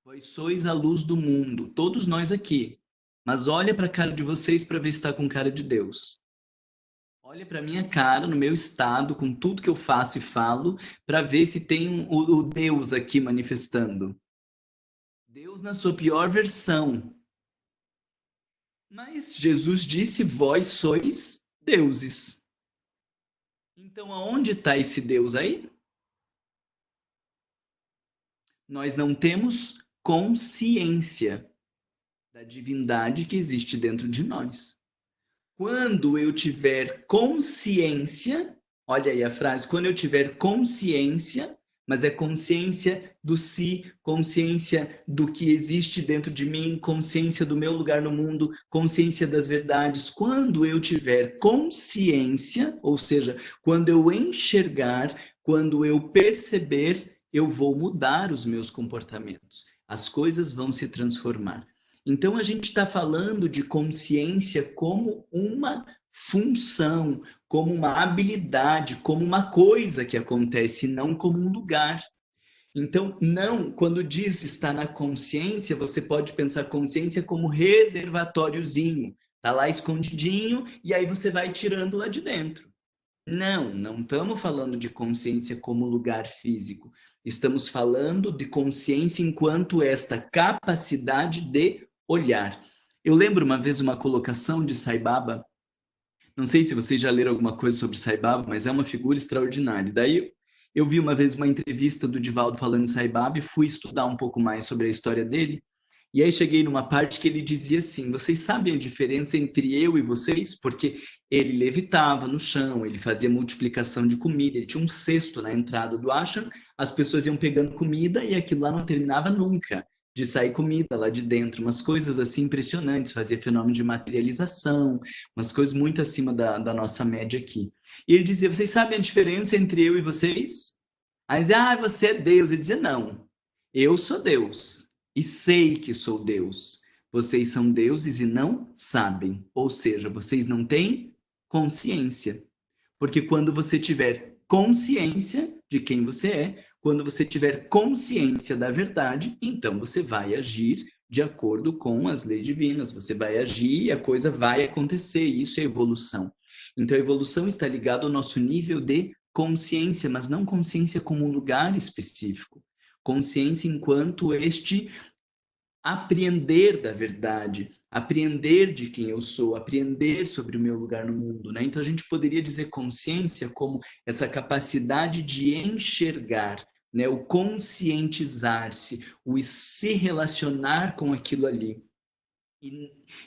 Vós sois a luz do mundo, todos nós aqui. Mas olha para a cara de vocês para ver se está com cara de Deus. Olha para a minha cara, no meu estado, com tudo que eu faço e falo, para ver se tem o Deus aqui manifestando. Deus na sua pior versão. Mas Jesus disse, vós sois deuses. Então, aonde está esse Deus aí? Nós não temos consciência da divindade que existe dentro de nós. Quando eu tiver consciência, olha aí a frase, quando eu tiver consciência, mas é consciência do si, consciência do que existe dentro de mim, consciência do meu lugar no mundo, consciência das verdades. Quando eu tiver consciência, ou seja, quando eu enxergar, quando eu perceber, eu vou mudar os meus comportamentos. As coisas vão se transformar. Então, a gente está falando de consciência como uma função, como uma habilidade, como uma coisa que acontece, não como um lugar. Então, não, quando diz estar na consciência, você pode pensar consciência como reservatóriozinho. Tá lá escondidinho e aí você vai tirando lá de dentro. Não, não estamos falando de consciência como lugar físico. Estamos falando de consciência enquanto esta capacidade de olhar. Eu lembro uma vez uma colocação de Sai Baba. Não sei se vocês já leram alguma coisa sobre Sai Baba, mas é uma figura extraordinária. Daí eu vi uma vez uma entrevista do Divaldo falando de Sai Baba e fui estudar um pouco mais sobre a história dele. E aí cheguei numa parte que ele dizia assim: vocês sabem a diferença entre eu e vocês? Porque ele levitava no chão, ele fazia multiplicação de comida, ele tinha um cesto na entrada do ashram, as pessoas iam pegando comida e aquilo lá não terminava nunca de sair comida lá de dentro, umas coisas assim impressionantes, fazia fenômeno de materialização, umas coisas muito acima da nossa média aqui. E ele dizia: vocês sabem a diferença entre eu e vocês? Aí dizia: você é Deus. Ele dizia: não, eu sou Deus e sei que sou Deus. Vocês são deuses e não sabem. Ou seja, vocês não têm consciência. Porque quando você tiver consciência de quem você é, quando você tiver consciência da verdade, então você vai agir de acordo com as leis divinas. Você vai agir e a coisa vai acontecer. Isso é evolução. Então, a evolução está ligada ao nosso nível de consciência, mas não consciência como um lugar específico. Consciência enquanto este apreender da verdade, apreender de quem eu sou, apreender sobre o meu lugar no mundo, né? Então a gente poderia dizer consciência como essa capacidade de enxergar, né? O conscientizar-se, o se relacionar com aquilo ali.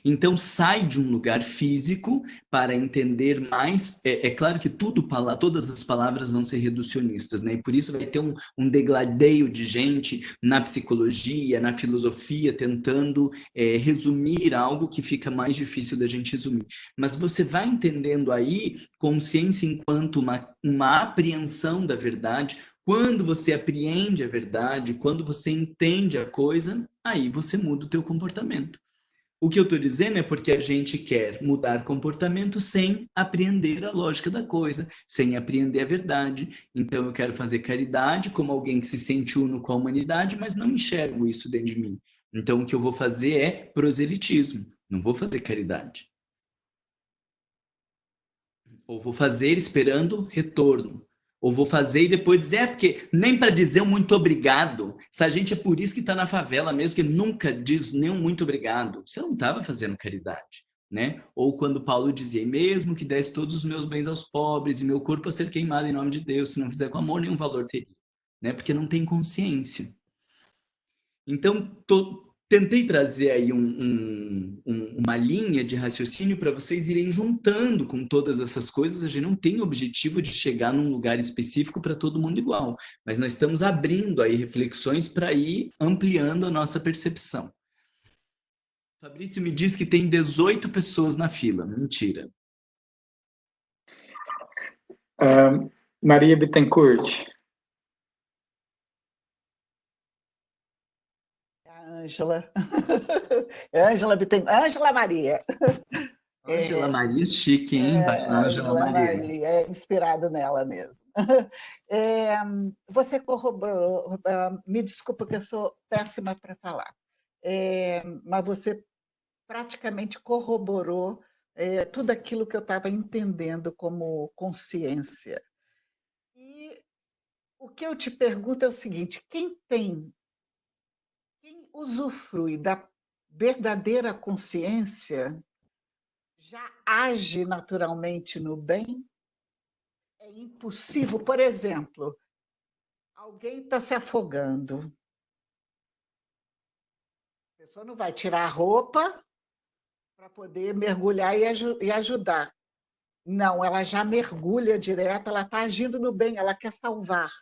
Então sai de um lugar físico para entender mais. É claro que todas as palavras vão ser reducionistas, né? E por isso vai ter um degladeio de gente na psicologia, na filosofia, tentando resumir algo que fica mais difícil da gente resumir. Mas você vai entendendo aí consciência enquanto uma apreensão da verdade. Quando você apreende a verdade, quando você entende a coisa, aí você muda o teu comportamento. O que eu estou dizendo é porque a gente quer mudar comportamento sem apreender a lógica da coisa, sem apreender a verdade. Então, eu quero fazer caridade como alguém que se sente uno com a humanidade, mas não enxergo isso dentro de mim. Então, o que eu vou fazer é proselitismo, não vou fazer caridade. Ou vou fazer esperando retorno. Ou vou fazer e depois dizer, porque nem para dizer um muito obrigado. Essa gente é por isso que está na favela mesmo, que nunca diz nem um muito obrigado. Você não estava fazendo caridade, né? Ou quando Paulo dizia, mesmo que desse todos os meus bens aos pobres e meu corpo a ser queimado em nome de Deus, se não fizer com amor, nenhum valor teria, né? Porque não tem consciência. Então, tentei trazer aí uma linha de raciocínio para vocês irem juntando com todas essas coisas. A gente não tem o objetivo de chegar num lugar específico para todo mundo igual, mas nós estamos abrindo aí reflexões para ir ampliando a nossa percepção. Fabrício me diz que tem 18 pessoas na fila. Mentira. Maria Bittencourt. Ângela. Ângela Bittencourt. Ângela Maria. Ângela Maria, chique, hein? Vai lá, Ângela Maria. É inspirado nela mesmo. Você corroborou, me desculpa que eu sou péssima para falar, mas você praticamente corroborou tudo aquilo que eu estava entendendo como consciência. E o que eu te pergunto é o seguinte: quem usufrui da verdadeira consciência já age naturalmente no bem? É impossível, por exemplo, alguém está se afogando. A pessoa não vai tirar a roupa para poder mergulhar e ajudar. Não, ela já mergulha direto, ela está agindo no bem, ela quer salvar.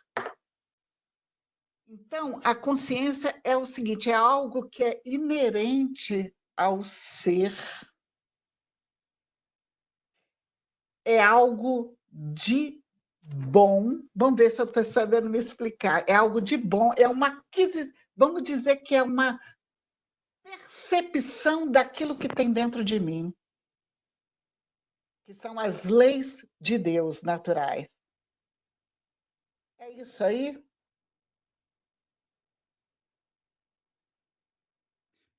Então, a consciência é o seguinte, é algo que é inerente ao ser, é algo de bom. Vamos ver se eu estou sabendo me explicar. É algo de bom, vamos dizer que é uma percepção daquilo que tem dentro de mim, que são as leis de Deus naturais. É isso aí?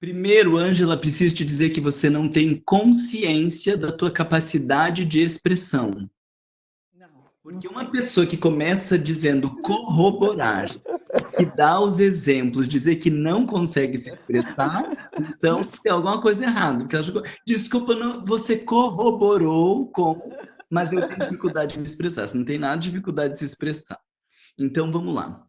Primeiro, Ângela, preciso te dizer que você não tem consciência da tua capacidade de expressão. Porque uma pessoa que começa dizendo corroborar, que dá os exemplos, dizer que não consegue se expressar, então tem alguma coisa errada. Desculpa, não, você corroborou com, mas eu tenho dificuldade de me expressar. Você não tem nada de dificuldade de se expressar. Então, vamos lá.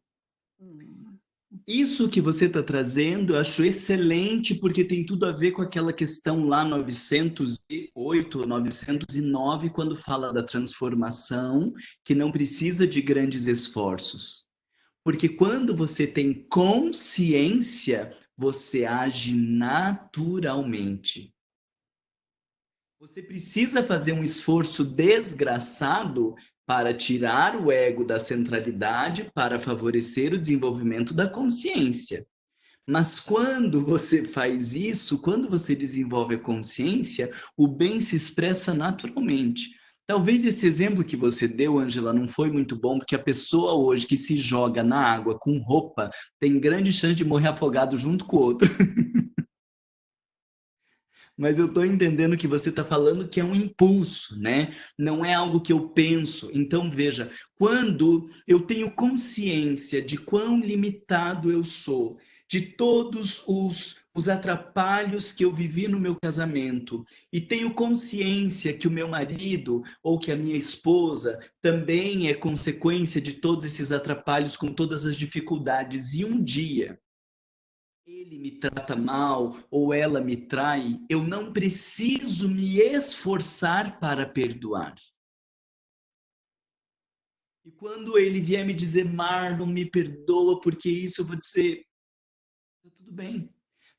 Isso que você está trazendo, eu acho excelente, porque tem tudo a ver com aquela questão lá 908, 909, quando fala da transformação, que não precisa de grandes esforços. Porque quando você tem consciência, você age naturalmente. Você precisa fazer um esforço desgraçado para tirar o ego da centralidade, para favorecer o desenvolvimento da consciência. Mas quando você faz isso, quando você desenvolve a consciência, o bem se expressa naturalmente. Talvez esse exemplo que você deu, Ângela, não foi muito bom, porque a pessoa hoje que se joga na água com roupa tem grande chance de morrer afogado junto com o outro. Mas eu estou entendendo que você está falando que é um impulso, né? Não é algo que eu penso. Então, veja, quando eu tenho consciência de quão limitado eu sou, de todos os atrapalhos que eu vivi no meu casamento, e tenho consciência que o meu marido ou que a minha esposa também é consequência de todos esses atrapalhos, com todas as dificuldades, e um dia ele me trata mal ou ela me trai, eu não preciso me esforçar para perdoar. E quando ele vier me dizer, Marlon, me perdoa porque isso, eu vou dizer, tá tudo bem.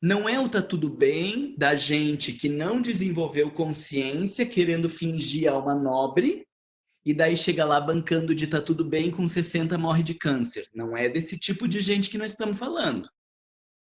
Não é o tá tudo bem da gente que não desenvolveu consciência, querendo fingir alma nobre, e daí chega lá bancando de tá tudo bem, com 60 morre de câncer. Não é desse tipo de gente que nós estamos falando.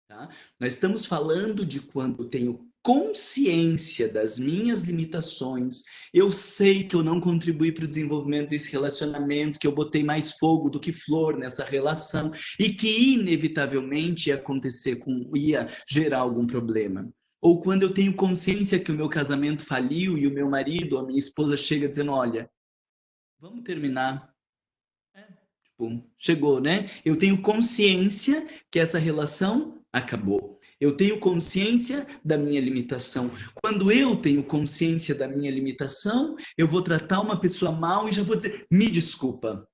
Tá? Nós estamos falando de quando eu tenho consciência das minhas limitações, eu sei que eu não contribuí para o desenvolvimento desse relacionamento, que eu botei mais fogo do que flor nessa relação e que inevitavelmente ia gerar algum problema. Ou quando eu tenho consciência que o meu casamento faliu e o meu marido, a minha esposa chega dizendo, olha, vamos terminar. Chegou, né? Eu tenho consciência que essa relação acabou. Eu tenho consciência da minha limitação. Quando eu tenho consciência da minha limitação, eu vou tratar uma pessoa mal e já vou dizer, me desculpa.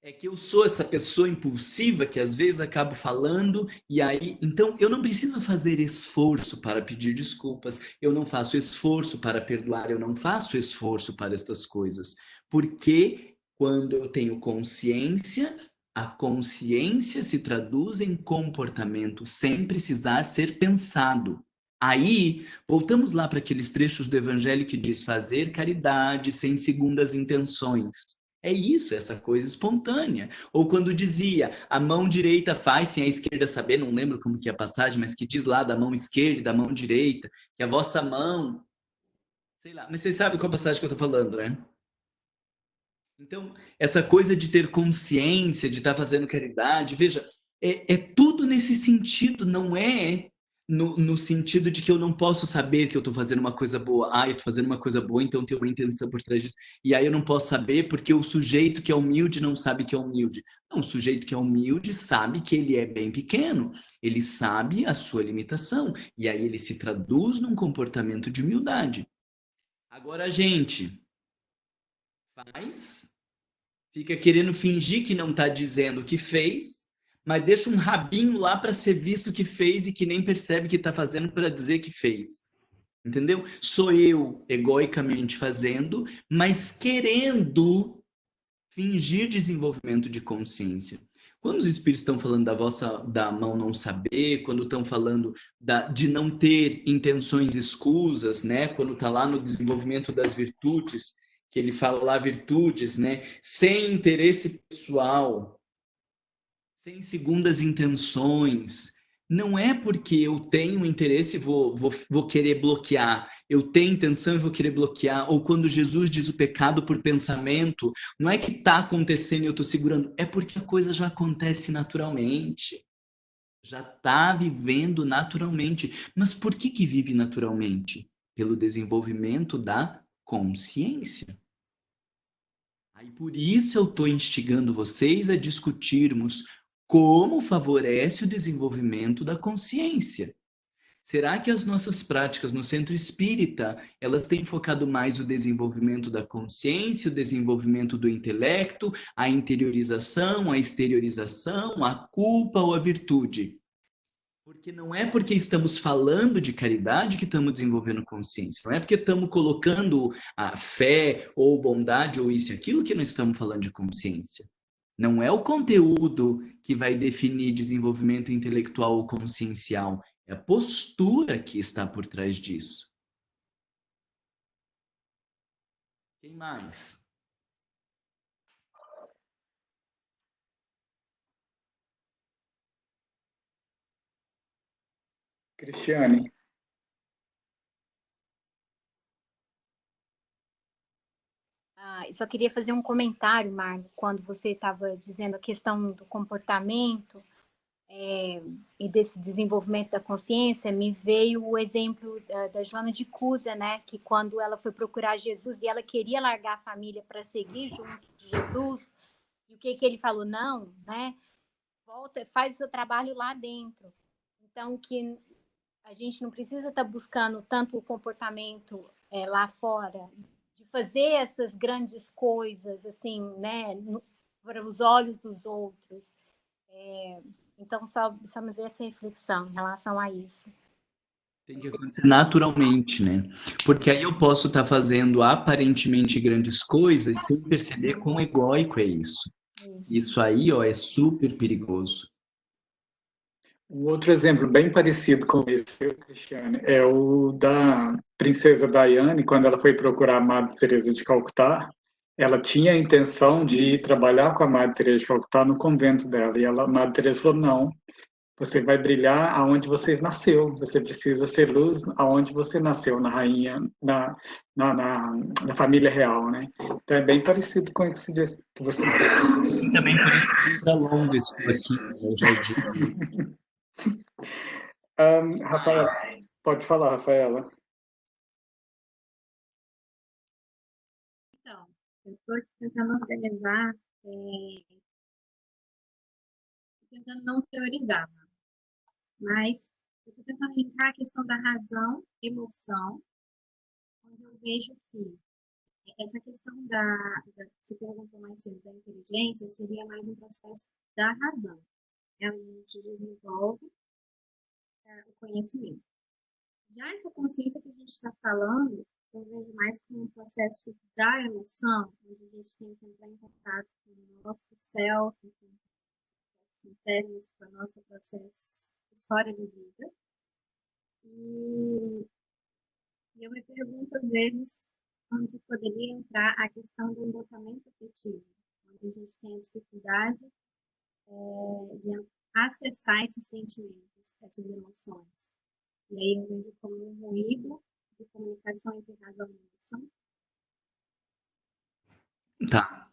É que eu sou essa pessoa impulsiva que às vezes acabo falando e aí... Então, eu não preciso fazer esforço para pedir desculpas. Eu não faço esforço para perdoar. Eu não faço esforço para estas coisas. Porque quando eu tenho consciência, a consciência se traduz em comportamento sem precisar ser pensado. Aí, voltamos lá para aqueles trechos do Evangelho que diz fazer caridade sem segundas intenções. É isso, essa coisa espontânea. Ou quando dizia, a mão direita faz sem a esquerda saber, não lembro como que é a passagem, mas que diz lá da mão esquerda e da mão direita, que a vossa mão... Sei lá, mas vocês sabem qual passagem que eu estou falando, né? Então, essa coisa de ter consciência, de estar fazendo caridade, veja, é tudo nesse sentido, não é no sentido de que eu não posso saber que eu estou fazendo uma coisa boa. Ah, eu estou fazendo uma coisa boa, então tem uma intenção por trás disso. E aí eu não posso saber porque o sujeito que é humilde não sabe que é humilde. Não, o sujeito que é humilde sabe que ele é bem pequeno. Ele sabe a sua limitação. E aí ele se traduz num comportamento de humildade. Agora, gente... fica querendo fingir que não está dizendo o que fez, mas deixa um rabinho lá para ser visto que fez e que nem percebe que está fazendo para dizer que fez. Entendeu? Sou eu egoicamente fazendo, mas querendo fingir desenvolvimento de consciência. Quando os espíritos estão falando da mão não saber, quando estão falando de não ter intenções escusas, né? Quando está lá no desenvolvimento das virtudes, que ele fala lá virtudes, né? Sem interesse pessoal, sem segundas intenções. Não é porque eu tenho interesse e vou querer bloquear. Eu tenho intenção e vou querer bloquear. Ou quando Jesus diz o pecado por pensamento, não é que está acontecendo e eu estou segurando. É porque a coisa já acontece naturalmente. Já está vivendo naturalmente. Mas por que que vive naturalmente? Pelo desenvolvimento da consciência. Aí por isso eu estou instigando vocês a discutirmos como favorece o desenvolvimento da consciência. Será que as nossas práticas no centro espírita, elas têm focado mais o desenvolvimento da consciência, o desenvolvimento do intelecto, a interiorização, a exteriorização, a culpa ou a virtude? Porque não é porque estamos falando de caridade que estamos desenvolvendo consciência. Não é porque estamos colocando a fé ou bondade ou isso e aquilo que nós estamos falando de consciência. Não é o conteúdo que vai definir desenvolvimento intelectual ou consciencial. É a postura que está por trás disso. Quem mais? Cristiane. Eu só queria fazer um comentário, Marlon, quando você estava dizendo a questão do comportamento e desse desenvolvimento da consciência, me veio o exemplo da Joana de Cusa, né? Que quando ela foi procurar Jesus e ela queria largar a família para seguir junto de Jesus, e o que ele falou? Não, né? Volta, faz o seu trabalho lá dentro. Então, que a gente não precisa estar buscando tanto o comportamento lá fora, de fazer essas grandes coisas, assim, né, para os olhos dos outros. Então, só me veio essa reflexão em relação a isso. Tem que acontecer naturalmente, né? Porque aí eu posso estar fazendo aparentemente grandes coisas sem perceber quão egóico é isso. Isso aí, ó, é super perigoso. Um outro exemplo bem parecido com esse, Cristiane, é o da princesa Diane, quando ela foi procurar a Madre Teresa de Calcutá. Ela tinha a intenção de ir trabalhar com a Madre Teresa de Calcutá no convento dela, e a Madre Teresa falou, não, você vai brilhar aonde você nasceu, você precisa ser luz aonde você nasceu, na rainha, na família real, né? Então é bem parecido com o que você disse. E também por isso que está longo isso aqui, eu já digo. Rafaela, pode falar, Rafaela. Então, eu estou tentando organizar, tentando não teorizar, mas eu estou tentando linkar a questão da razão, emoção, onde eu vejo que essa questão que você perguntou mais cedo, da inteligência, seria mais um processo da razão. A gente desenvolve o conhecimento. Já essa consciência que a gente está falando, eu vejo mais como um processo da emoção, onde a gente tem que entrar em contato com o nosso self, com o processo interno, com a nossa história de vida. E eu me pergunto, às vezes, onde poderia entrar a questão do envolvimento afetivo, onde a gente tem a dificuldade de acessar esses sentimentos, essas emoções. E aí eu vejo como um ruído de comunicação entre razão e emoção. Tá,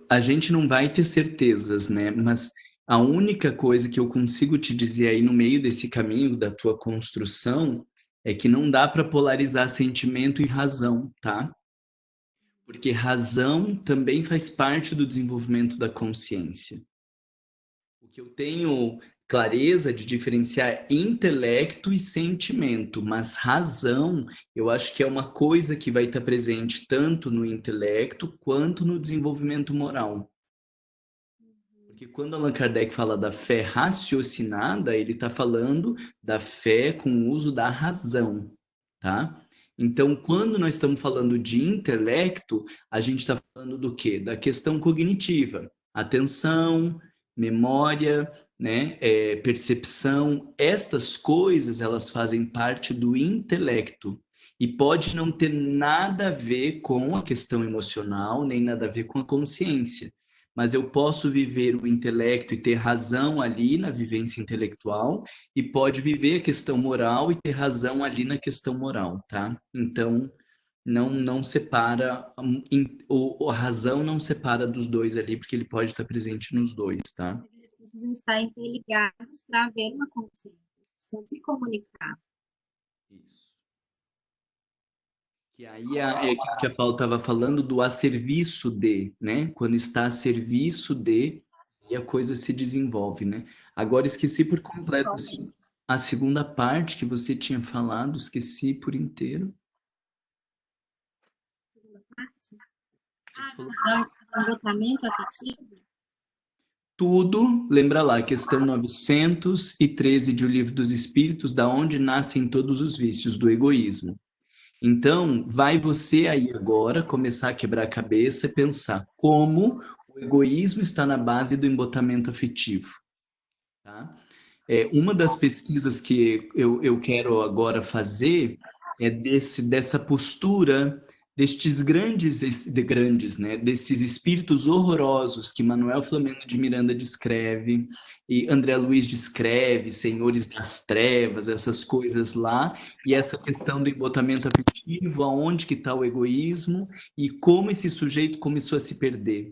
a gente não vai ter certezas, né? Mas a única coisa que eu consigo te dizer aí no meio desse caminho da tua construção é que não dá para polarizar sentimento e razão, tá? Porque razão também faz parte do desenvolvimento da consciência. O que eu tenho clareza de diferenciar intelecto e sentimento, mas razão, eu acho que é uma coisa que vai estar presente tanto no intelecto quanto no desenvolvimento moral. Porque quando Allan Kardec fala da fé raciocinada, ele está falando da fé com o uso da razão, tá? Então, quando nós estamos falando de intelecto, a gente está falando do quê? Da questão cognitiva, atenção, memória, né, percepção, estas coisas elas fazem parte do intelecto e pode não ter nada a ver com a questão emocional, nem nada a ver com a consciência, mas eu posso viver o intelecto e ter razão ali na vivência intelectual e pode viver a questão moral e ter razão ali na questão moral, tá? Então, não separa, a razão não separa dos dois ali, porque ele pode estar presente nos dois, tá? Eles eles precisam estar interligados para haver uma consciência, eles precisam se comunicar. Isso. Que aí é aquilo que a Paula estava falando do a serviço de, né? Quando está a serviço de, e a coisa se desenvolve, né? Agora esqueci por completo assim, a segunda parte que você tinha falado, esqueci por inteiro. Segunda parte? Do embotamento afetivo? Tudo, lembra lá, questão 913 de O Livro dos Espíritos, da onde nascem todos os vícios do egoísmo. Então, vai você aí agora começar a quebrar a cabeça e pensar como o egoísmo está na base do embotamento afetivo, tá? Uma das pesquisas que eu quero agora fazer é dessa postura destes grandes, né, desses espíritos horrorosos que Manuel Flamengo de Miranda descreve e André Luiz descreve, senhores das trevas, essas coisas lá, e essa questão do embotamento afetivo, aonde que está o egoísmo e como esse sujeito começou a se perder.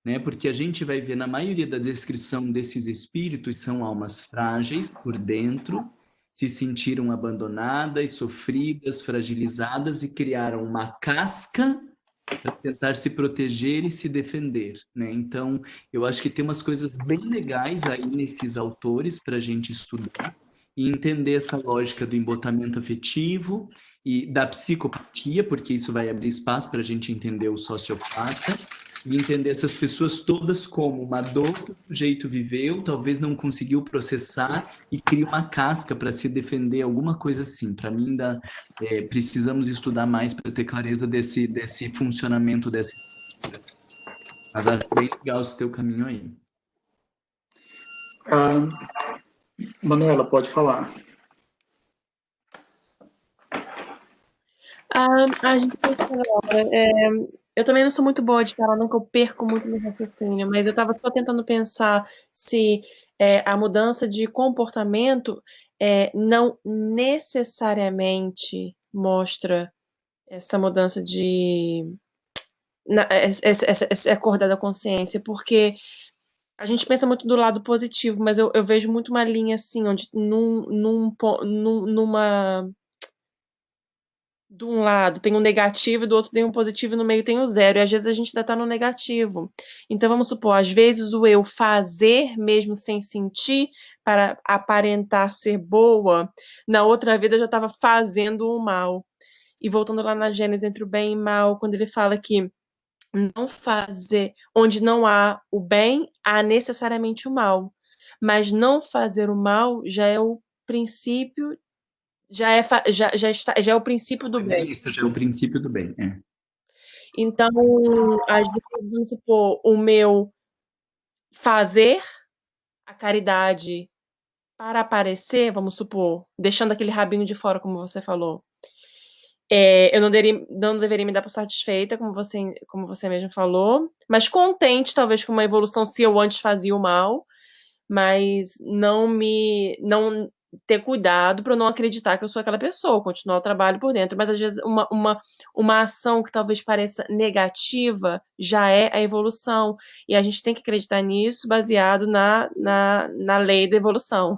Né? Porque a gente vai ver na maioria da descrição desses espíritos são almas frágeis por dentro, se sentiram abandonadas, sofridas, fragilizadas e criaram uma casca para tentar se proteger e se defender, né? Então, eu acho que tem umas coisas bem legais aí nesses autores para a gente estudar e entender essa lógica do embotamento afetivo e da psicopatia, porque isso vai abrir espaço para a gente entender o sociopata e entender essas pessoas todas como uma dor que o sujeito viveu, talvez não conseguiu processar e cria uma casca para se defender, alguma coisa assim. Para mim, precisamos estudar mais para ter clareza desse funcionamento dessa. Mas acho bem legal esse teu caminho aí. Manuela, pode falar. A gente eu também não sou muito boa de falar, nunca eu perco muito no raciocínio, mas eu estava só tentando pensar se a mudança de comportamento não necessariamente mostra essa mudança essa acordar da consciência, porque a gente pensa muito do lado positivo, mas eu vejo muito uma linha assim, onde de um lado tem um negativo e do outro tem um positivo e no meio tem o zero, e às vezes a gente ainda está no negativo. Então vamos supor, às vezes o eu fazer mesmo sem sentir para aparentar ser boa, na outra vida eu já estava fazendo o mal. E voltando lá na Gênesis entre o bem e o mal, quando ele fala que não fazer, onde não há o bem, há necessariamente o mal. Mas não fazer o mal já é o princípio, já é o princípio do bem. Isso já é o princípio do bem. Então, às vezes, vamos supor, o meu fazer a caridade para aparecer, vamos supor, deixando aquele rabinho de fora, como você falou, eu não deveria me dar por satisfeita, como você mesmo falou, mas contente, talvez, com uma evolução, se eu antes fazia o mal, mas não ter cuidado para eu não acreditar que eu sou aquela pessoa, continuar o trabalho por dentro. Mas, às vezes, uma ação que talvez pareça negativa já é a evolução. E a gente tem que acreditar nisso baseado na lei da evolução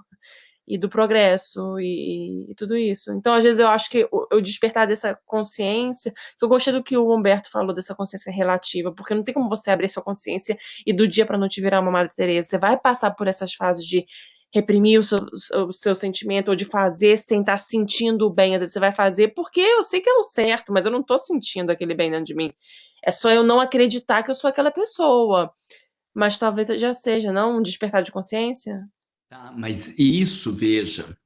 e do progresso e tudo isso. Então, às vezes, eu acho que o despertar dessa consciência, que eu gostei do que o Humberto falou, dessa consciência relativa, porque não tem como você abrir sua consciência e do dia para noite virar uma Madre Teresa. Você vai passar por essas fases de reprimir o seu sentimento ou de fazer sem estar sentindo o bem. Às vezes você vai fazer porque eu sei que é o certo, mas eu não estou sentindo aquele bem dentro de mim. É só eu não acreditar que eu sou aquela pessoa. Mas talvez já seja, não? Um despertar de consciência? Tá, mas isso, veja,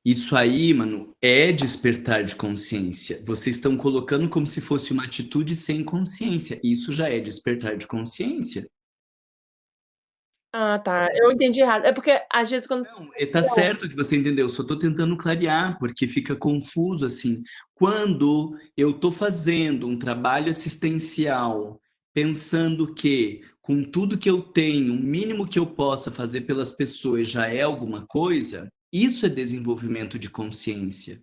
isso aí, mano, é despertar de consciência. Vocês estão colocando como se fosse uma atitude sem consciência. Isso já é despertar de consciência. Ah, tá. Eu entendi errado. É porque, às vezes, quando... Não, tá certo que você entendeu. Só estou tentando clarear, porque fica confuso, assim. Quando eu estou fazendo um trabalho assistencial, pensando que, com tudo que eu tenho, o mínimo que eu possa fazer pelas pessoas já é alguma coisa, isso é desenvolvimento de consciência.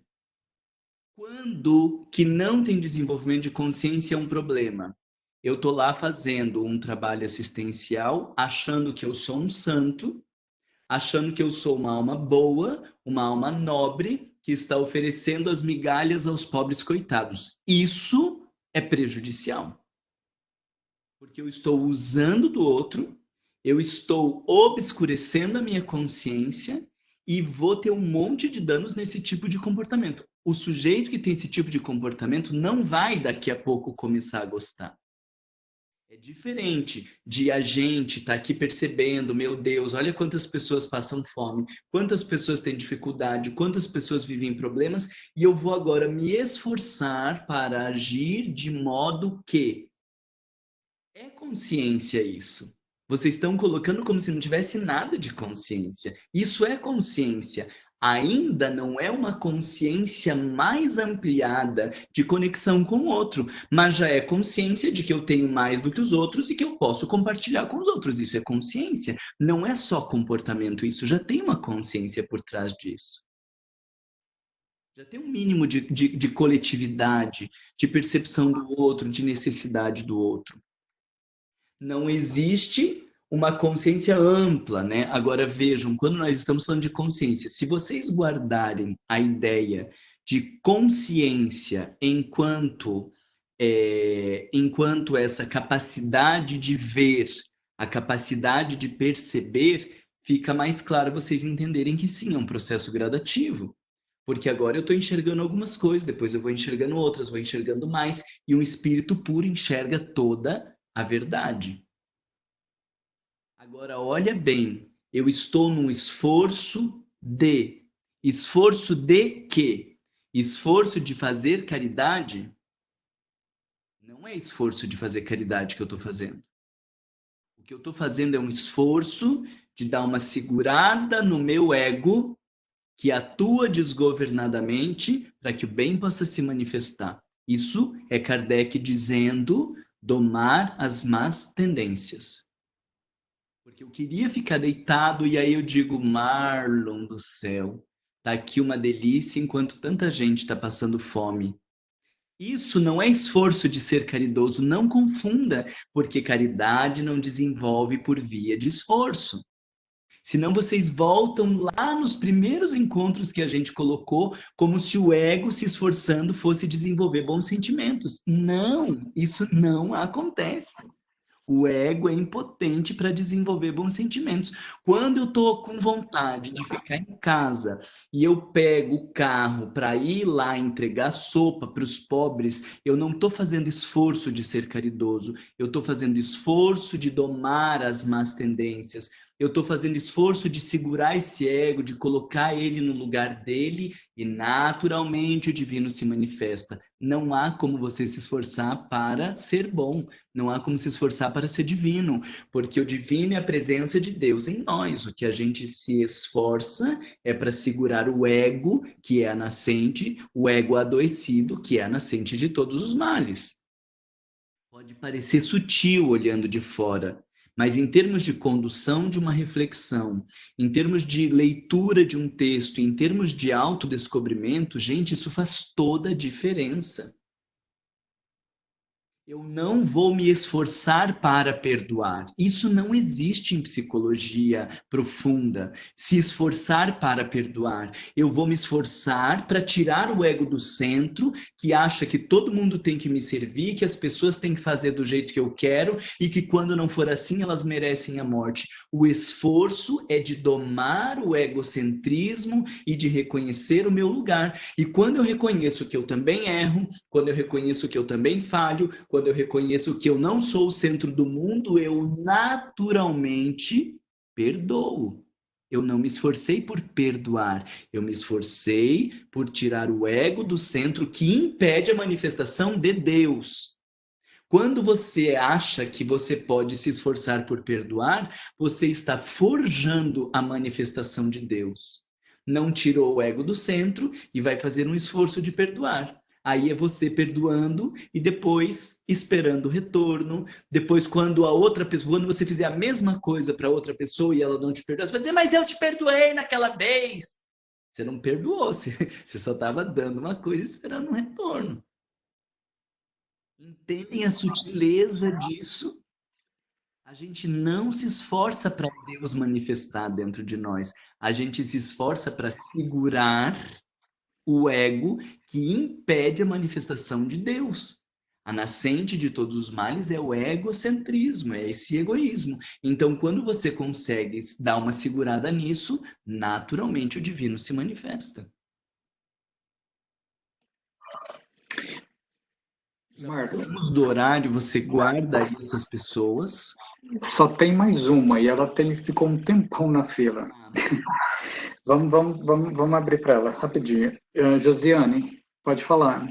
Quando que não tem desenvolvimento de consciência é um problema. Eu tô lá fazendo um trabalho assistencial, achando que eu sou um santo, achando que eu sou uma alma boa, uma alma nobre, que está oferecendo as migalhas aos pobres coitados. Isso é prejudicial, porque eu estou usando do outro, eu estou obscurecendo a minha consciência e vou ter um monte de danos nesse tipo de comportamento. O sujeito que tem esse tipo de comportamento não vai daqui a pouco começar a gostar. É diferente de a gente estar aqui percebendo, meu Deus, olha quantas pessoas passam fome, quantas pessoas têm dificuldade, quantas pessoas vivem problemas, e eu vou agora me esforçar para agir de modo que é consciência isso. Vocês estão colocando como se não tivesse nada de consciência. Isso é consciência. Ainda não é uma consciência mais ampliada de conexão com o outro, mas já é consciência de que eu tenho mais do que os outros e que eu posso compartilhar com os outros. Isso é consciência. Não é só comportamento, isso já tem uma consciência por trás disso. Já tem um mínimo de coletividade, de percepção do outro, de necessidade do outro. Não existe uma consciência ampla, né? Agora vejam, quando nós estamos falando de consciência, se vocês guardarem a ideia de consciência enquanto essa capacidade de ver, a capacidade de perceber, fica mais claro vocês entenderem que sim, é um processo gradativo. Porque agora eu estou enxergando algumas coisas, depois eu vou enxergando outras, vou enxergando mais, e um espírito puro enxerga toda a verdade. Agora, olha bem, eu estou num esforço de quê? Esforço de fazer caridade? Não é esforço de fazer caridade que eu estou fazendo. O que eu estou fazendo é um esforço de dar uma segurada no meu ego que atua desgovernadamente para que o bem possa se manifestar. Isso é Kardec dizendo domar as más tendências. Porque eu queria ficar deitado e aí eu digo, Marlon do céu, tá aqui uma delícia enquanto tanta gente está passando fome. Isso não é esforço de ser caridoso, não confunda, porque caridade não desenvolve por via de esforço. Senão vocês voltam lá nos primeiros encontros que a gente colocou, como se o ego se esforçando fosse desenvolver bons sentimentos. Não, isso não acontece. O ego é impotente para desenvolver bons sentimentos. Quando eu estou com vontade de ficar em casa e eu pego o carro para ir lá entregar sopa para os pobres, eu não estou fazendo esforço de ser caridoso, eu estou fazendo esforço de domar as más tendências. Eu estou fazendo esforço de segurar esse ego, de colocar ele no lugar dele e naturalmente o divino se manifesta. Não há como você se esforçar para ser bom, não há como se esforçar para ser divino, porque o divino é a presença de Deus em nós. O que a gente se esforça é para segurar o ego, que é a nascente, o ego adoecido, que é a nascente de todos os males. Pode parecer sutil olhando de fora, mas em termos de condução de uma reflexão, em termos de leitura de um texto, em termos de autodescobrimento, gente, isso faz toda a diferença. Eu não vou me esforçar para perdoar. Isso não existe em psicologia profunda. Se esforçar para perdoar. Eu vou me esforçar para tirar o ego do centro, que acha que todo mundo tem que me servir, que as pessoas têm que fazer do jeito que eu quero e que quando não for assim, elas merecem a morte. O esforço é de domar o egocentrismo e de reconhecer o meu lugar. E quando eu reconheço que eu também erro, quando eu reconheço que eu também falho, quando eu reconheço que eu não sou o centro do mundo, eu naturalmente perdoo. Eu não me esforcei por perdoar, eu me esforcei por tirar o ego do centro que impede a manifestação de Deus. Quando você acha que você pode se esforçar por perdoar, você está forjando a manifestação de Deus. Não tirou o ego do centro e vai fazer um esforço de perdoar. Aí é você perdoando e depois esperando o retorno. Depois, quando a outra pessoa, quando você fizer a mesma coisa para outra pessoa e ela não te perdoar, você vai dizer, mas eu te perdoei naquela vez. Você não perdoou, você só estava dando uma coisa e esperando um retorno. Entendem a sutileza disso? A gente não se esforça para Deus manifestar dentro de nós. A gente se esforça para segurar o ego que impede a manifestação de Deus. A nascente de todos os males é o egocentrismo, é esse egoísmo. Então, quando você consegue dar uma segurada nisso, naturalmente o divino se manifesta. Marcos, do horário, você guarda aí essas pessoas. Só tem mais uma e ela ficou um tempão na fila. Vamos abrir para ela rapidinho. Josiane, pode falar.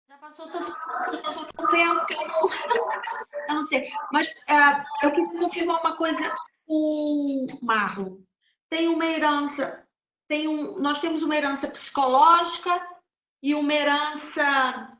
Já passou tanto tempo que eu não sei. Mas eu queria confirmar uma coisa com o Marlon. Tem uma herança, nós temos uma herança psicológica e uma herança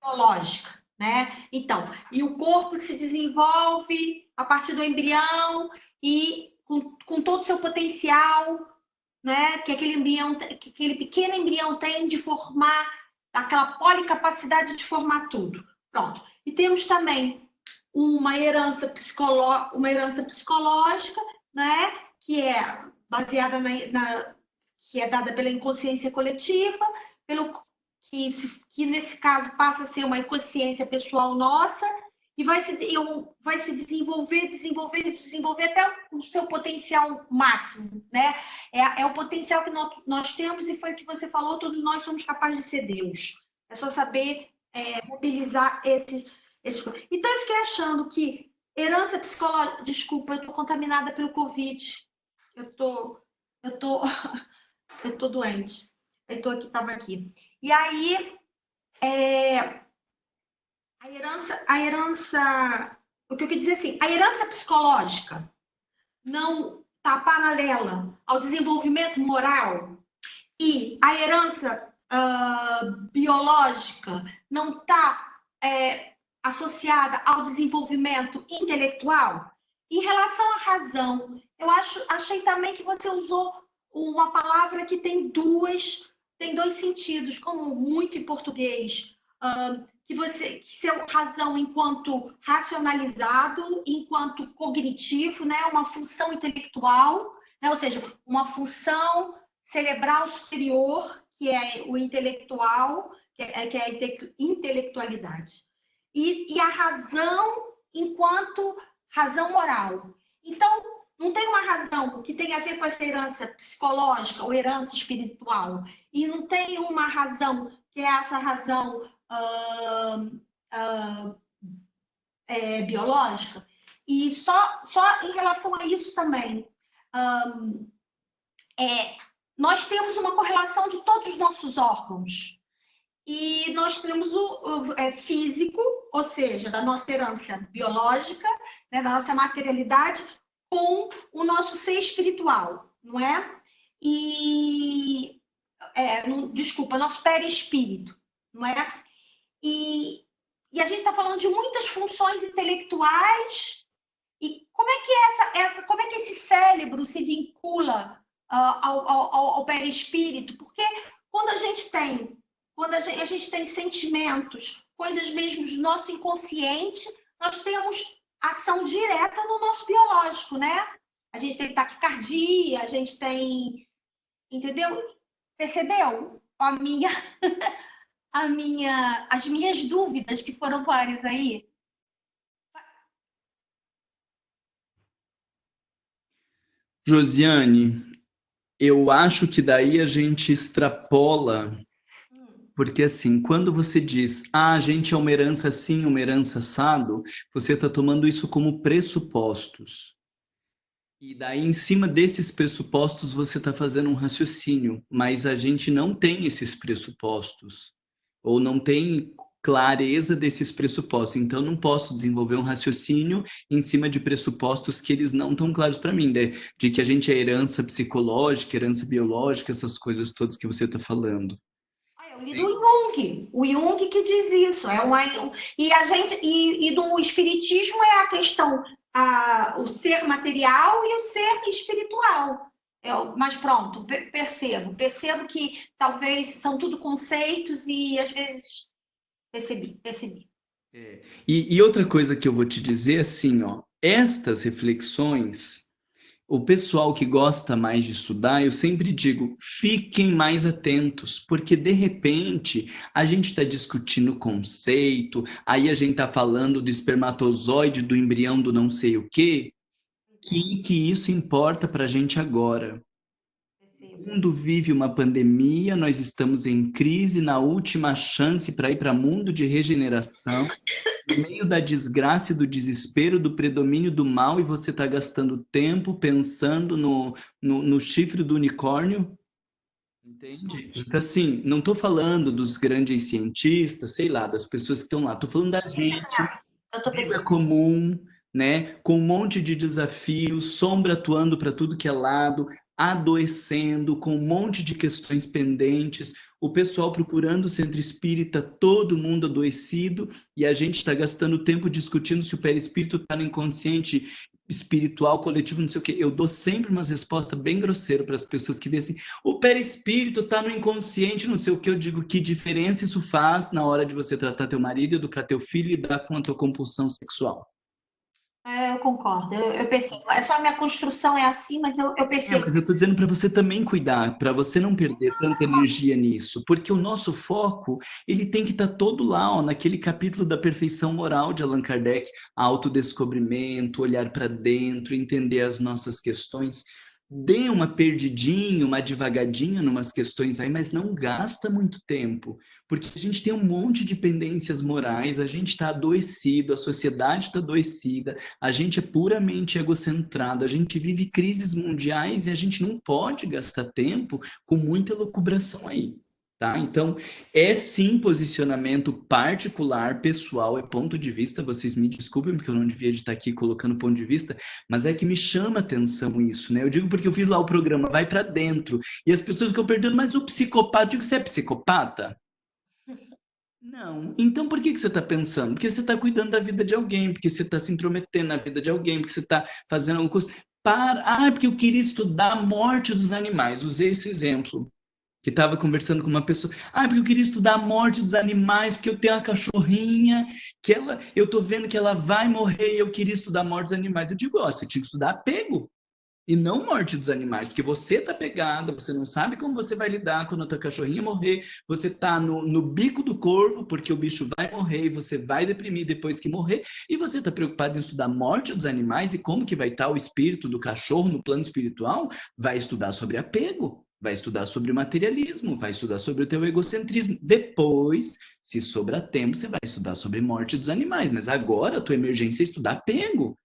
biológica, né? Então, e o corpo se desenvolve a partir do embrião e com todo o seu potencial, né? Que aquele pequeno embrião tem de formar aquela policapacidade de formar tudo. Pronto. E temos também uma herança psicológica, né? Que é baseada que é dada pela inconsciência coletiva, que nesse caso passa a ser uma inconsciência pessoal nossa e vai se desenvolver até o seu potencial máximo, né? É o potencial que nós temos e foi o que você falou, todos nós somos capazes de ser Deus. É só saber mobilizar esse. Então eu fiquei achando que herança psicológica... Desculpa, eu estou contaminada pelo Covid. Eu tô doente. Estava aqui. E aí, a herança, o que eu quis dizer assim, a herança psicológica não está paralela ao desenvolvimento moral e a herança biológica não está associada ao desenvolvimento intelectual. Em relação à razão, eu achei também que você usou uma palavra que tem dois sentidos, como muito em português, que seu razão enquanto racionalizado, enquanto cognitivo, né, uma função intelectual, né, ou seja, uma função cerebral superior, que é o intelectual, que é a intelectualidade. E a razão enquanto razão moral. Então, não tem uma razão que tenha a ver com essa herança psicológica ou herança espiritual. E não tem uma razão que é essa razão biológica. E só em relação a isso também, nós temos uma correlação de todos os nossos órgãos. E nós temos o físico, ou seja, da nossa herança biológica, né, da nossa materialidade, com o nosso ser espiritual, não é? Desculpa, nosso perispírito, não é? E a gente está falando de muitas funções intelectuais. E como é que esse cérebro se vincula ao perispírito? Porque quando a gente tem sentimentos, coisas mesmo do nosso inconsciente, nós temos ação direta no nosso biológico, né? A gente tem taquicardia, a gente tem... Entendeu? Percebeu? As minhas dúvidas, que foram várias aí. Josiane, eu acho que daí a gente extrapola, porque assim, quando você diz, a gente é uma herança assim, uma herança assado, você está tomando isso como pressupostos. E daí, em cima desses pressupostos, você está fazendo um raciocínio, mas a gente não tem esses pressupostos, ou não tem clareza desses pressupostos. Então, eu não posso desenvolver um raciocínio em cima de pressupostos que eles não estão claros para mim, de que a gente é herança psicológica, herança biológica, essas coisas todas que você está falando. Eu li do Jung, o Jung que diz isso. E do espiritismo é a questão, o ser material e o ser espiritual. Mas pronto, percebo que talvez são tudo conceitos e às vezes percebi. E outra coisa que eu vou te dizer assim, ó, estas reflexões, o pessoal que gosta mais de estudar, eu sempre digo, fiquem mais atentos, porque de repente a gente está discutindo conceito, aí a gente está falando do espermatozoide, do embrião, do não sei o quê, que isso importa para a gente agora. O mundo vive uma pandemia, nós estamos em crise, na última chance para ir para mundo de regeneração, no meio da desgraça e do desespero, do predomínio do mal, e você está gastando tempo pensando no chifre do unicórnio, entende? Então, assim, não estou falando dos grandes cientistas, sei lá, das pessoas que estão lá, estou falando da gente, vida comum, né, com um monte de desafios, sombra atuando para tudo que é lado, adoecendo, com um monte de questões pendentes, o pessoal procurando o centro espírita, todo mundo adoecido, e a gente está gastando tempo discutindo se o perispírito está no inconsciente espiritual, coletivo, não sei o quê. Eu dou sempre umas respostas bem grosseiras para as pessoas que veem assim, o perispírito está no inconsciente, não sei o quê. Eu digo, que diferença isso faz na hora de você tratar teu marido, educar teu filho e lidar com a tua compulsão sexual? Eu concordo, eu percebo. É só a minha construção é assim, mas eu percebo. Mas eu estou dizendo para você também cuidar, para você não perder tanta energia nisso, porque o nosso foco, ele tem que estar todo lá, ó, naquele capítulo da perfeição moral de Allan Kardec, autodescobrimento, olhar para dentro, entender as nossas questões. Dê uma perdidinha, uma devagadinha em umas questões aí, mas não gasta muito tempo, porque a gente tem um monte de pendências morais, a gente está adoecido, a sociedade está adoecida, a gente é puramente egocentrado, a gente vive crises mundiais e a gente não pode gastar tempo com muita elucubração aí. Tá? Então, é sim posicionamento particular, pessoal, é ponto de vista, vocês me desculpem porque eu não devia estar aqui colocando ponto de vista, mas é que me chama atenção isso, né? Eu digo porque eu fiz lá o programa, vai para dentro, e as pessoas ficam perguntando, mas o psicopata, eu digo, você é psicopata? Não. Então por que você está pensando? Porque você está cuidando da vida de alguém, porque você está se intrometendo na vida de alguém, porque você está fazendo alguma coisa. Porque eu queria estudar a morte dos animais, usei esse exemplo. Que estava conversando com uma pessoa, porque eu queria estudar a morte dos animais, porque eu tenho uma cachorrinha, eu tô vendo que ela vai morrer e eu queria estudar a morte dos animais. Eu digo, você tinha que estudar apego, e não morte dos animais, porque você tá pegada, você não sabe como você vai lidar quando a tua cachorrinha morrer, você tá no bico do corvo, porque o bicho vai morrer e você vai deprimir depois que morrer, e você tá preocupado em estudar a morte dos animais e como que vai estar o espírito do cachorro no plano espiritual, vai estudar sobre apego. Vai estudar sobre o materialismo, vai estudar sobre o teu egocentrismo. Depois, se sobrar tempo, você vai estudar sobre morte dos animais. Mas agora a tua emergência é estudar apego.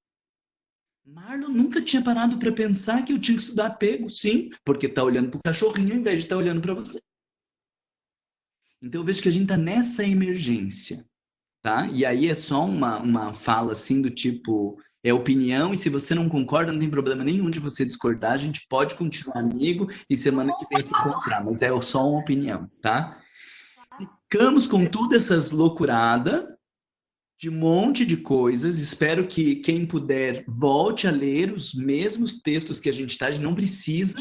Marlon nunca tinha parado para pensar que eu tinha que estudar apego. Sim, porque está olhando para o cachorrinho ao invés de estar olhando para você. Então eu vejo que a gente está nessa emergência. Tá? E aí é só uma fala assim do tipo... É opinião, e se você não concorda, não tem problema nenhum de você discordar, a gente pode continuar amigo e semana que vem se encontrar, mas é só uma opinião, tá? Ficamos com todas essas loucuradas, de um monte de coisas, espero que quem puder volte a ler os mesmos textos que a gente está, a gente não precisa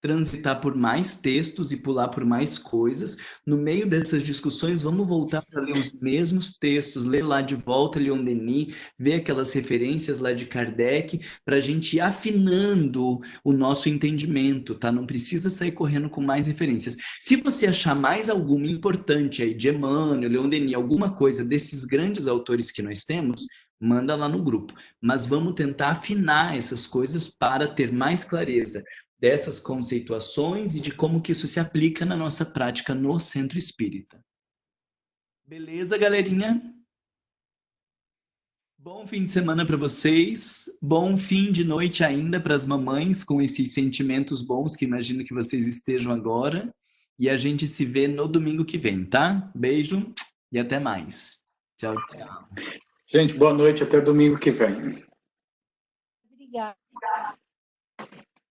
transitar por mais textos e pular por mais coisas. No meio dessas discussões, vamos voltar para ler os mesmos textos, ler lá de volta Leon Denis, ver aquelas referências lá de Kardec, para a gente ir afinando o nosso entendimento, tá? Não precisa sair correndo com mais referências. Se você achar mais alguma importante aí, de Emmanuel, Leon Denis, alguma coisa desses grandes autores que nós temos, manda lá no grupo. Mas vamos tentar afinar essas coisas para ter mais clareza dessas conceituações e de como que isso se aplica na nossa prática no centro espírita. Beleza, galerinha? Bom fim de semana para vocês, bom fim de noite ainda para as mamães com esses sentimentos bons que imagino que vocês estejam agora, e a gente se vê no domingo que vem, tá? Beijo e até mais. Tchau, tchau. Gente, boa noite, até domingo que vem. Obrigada.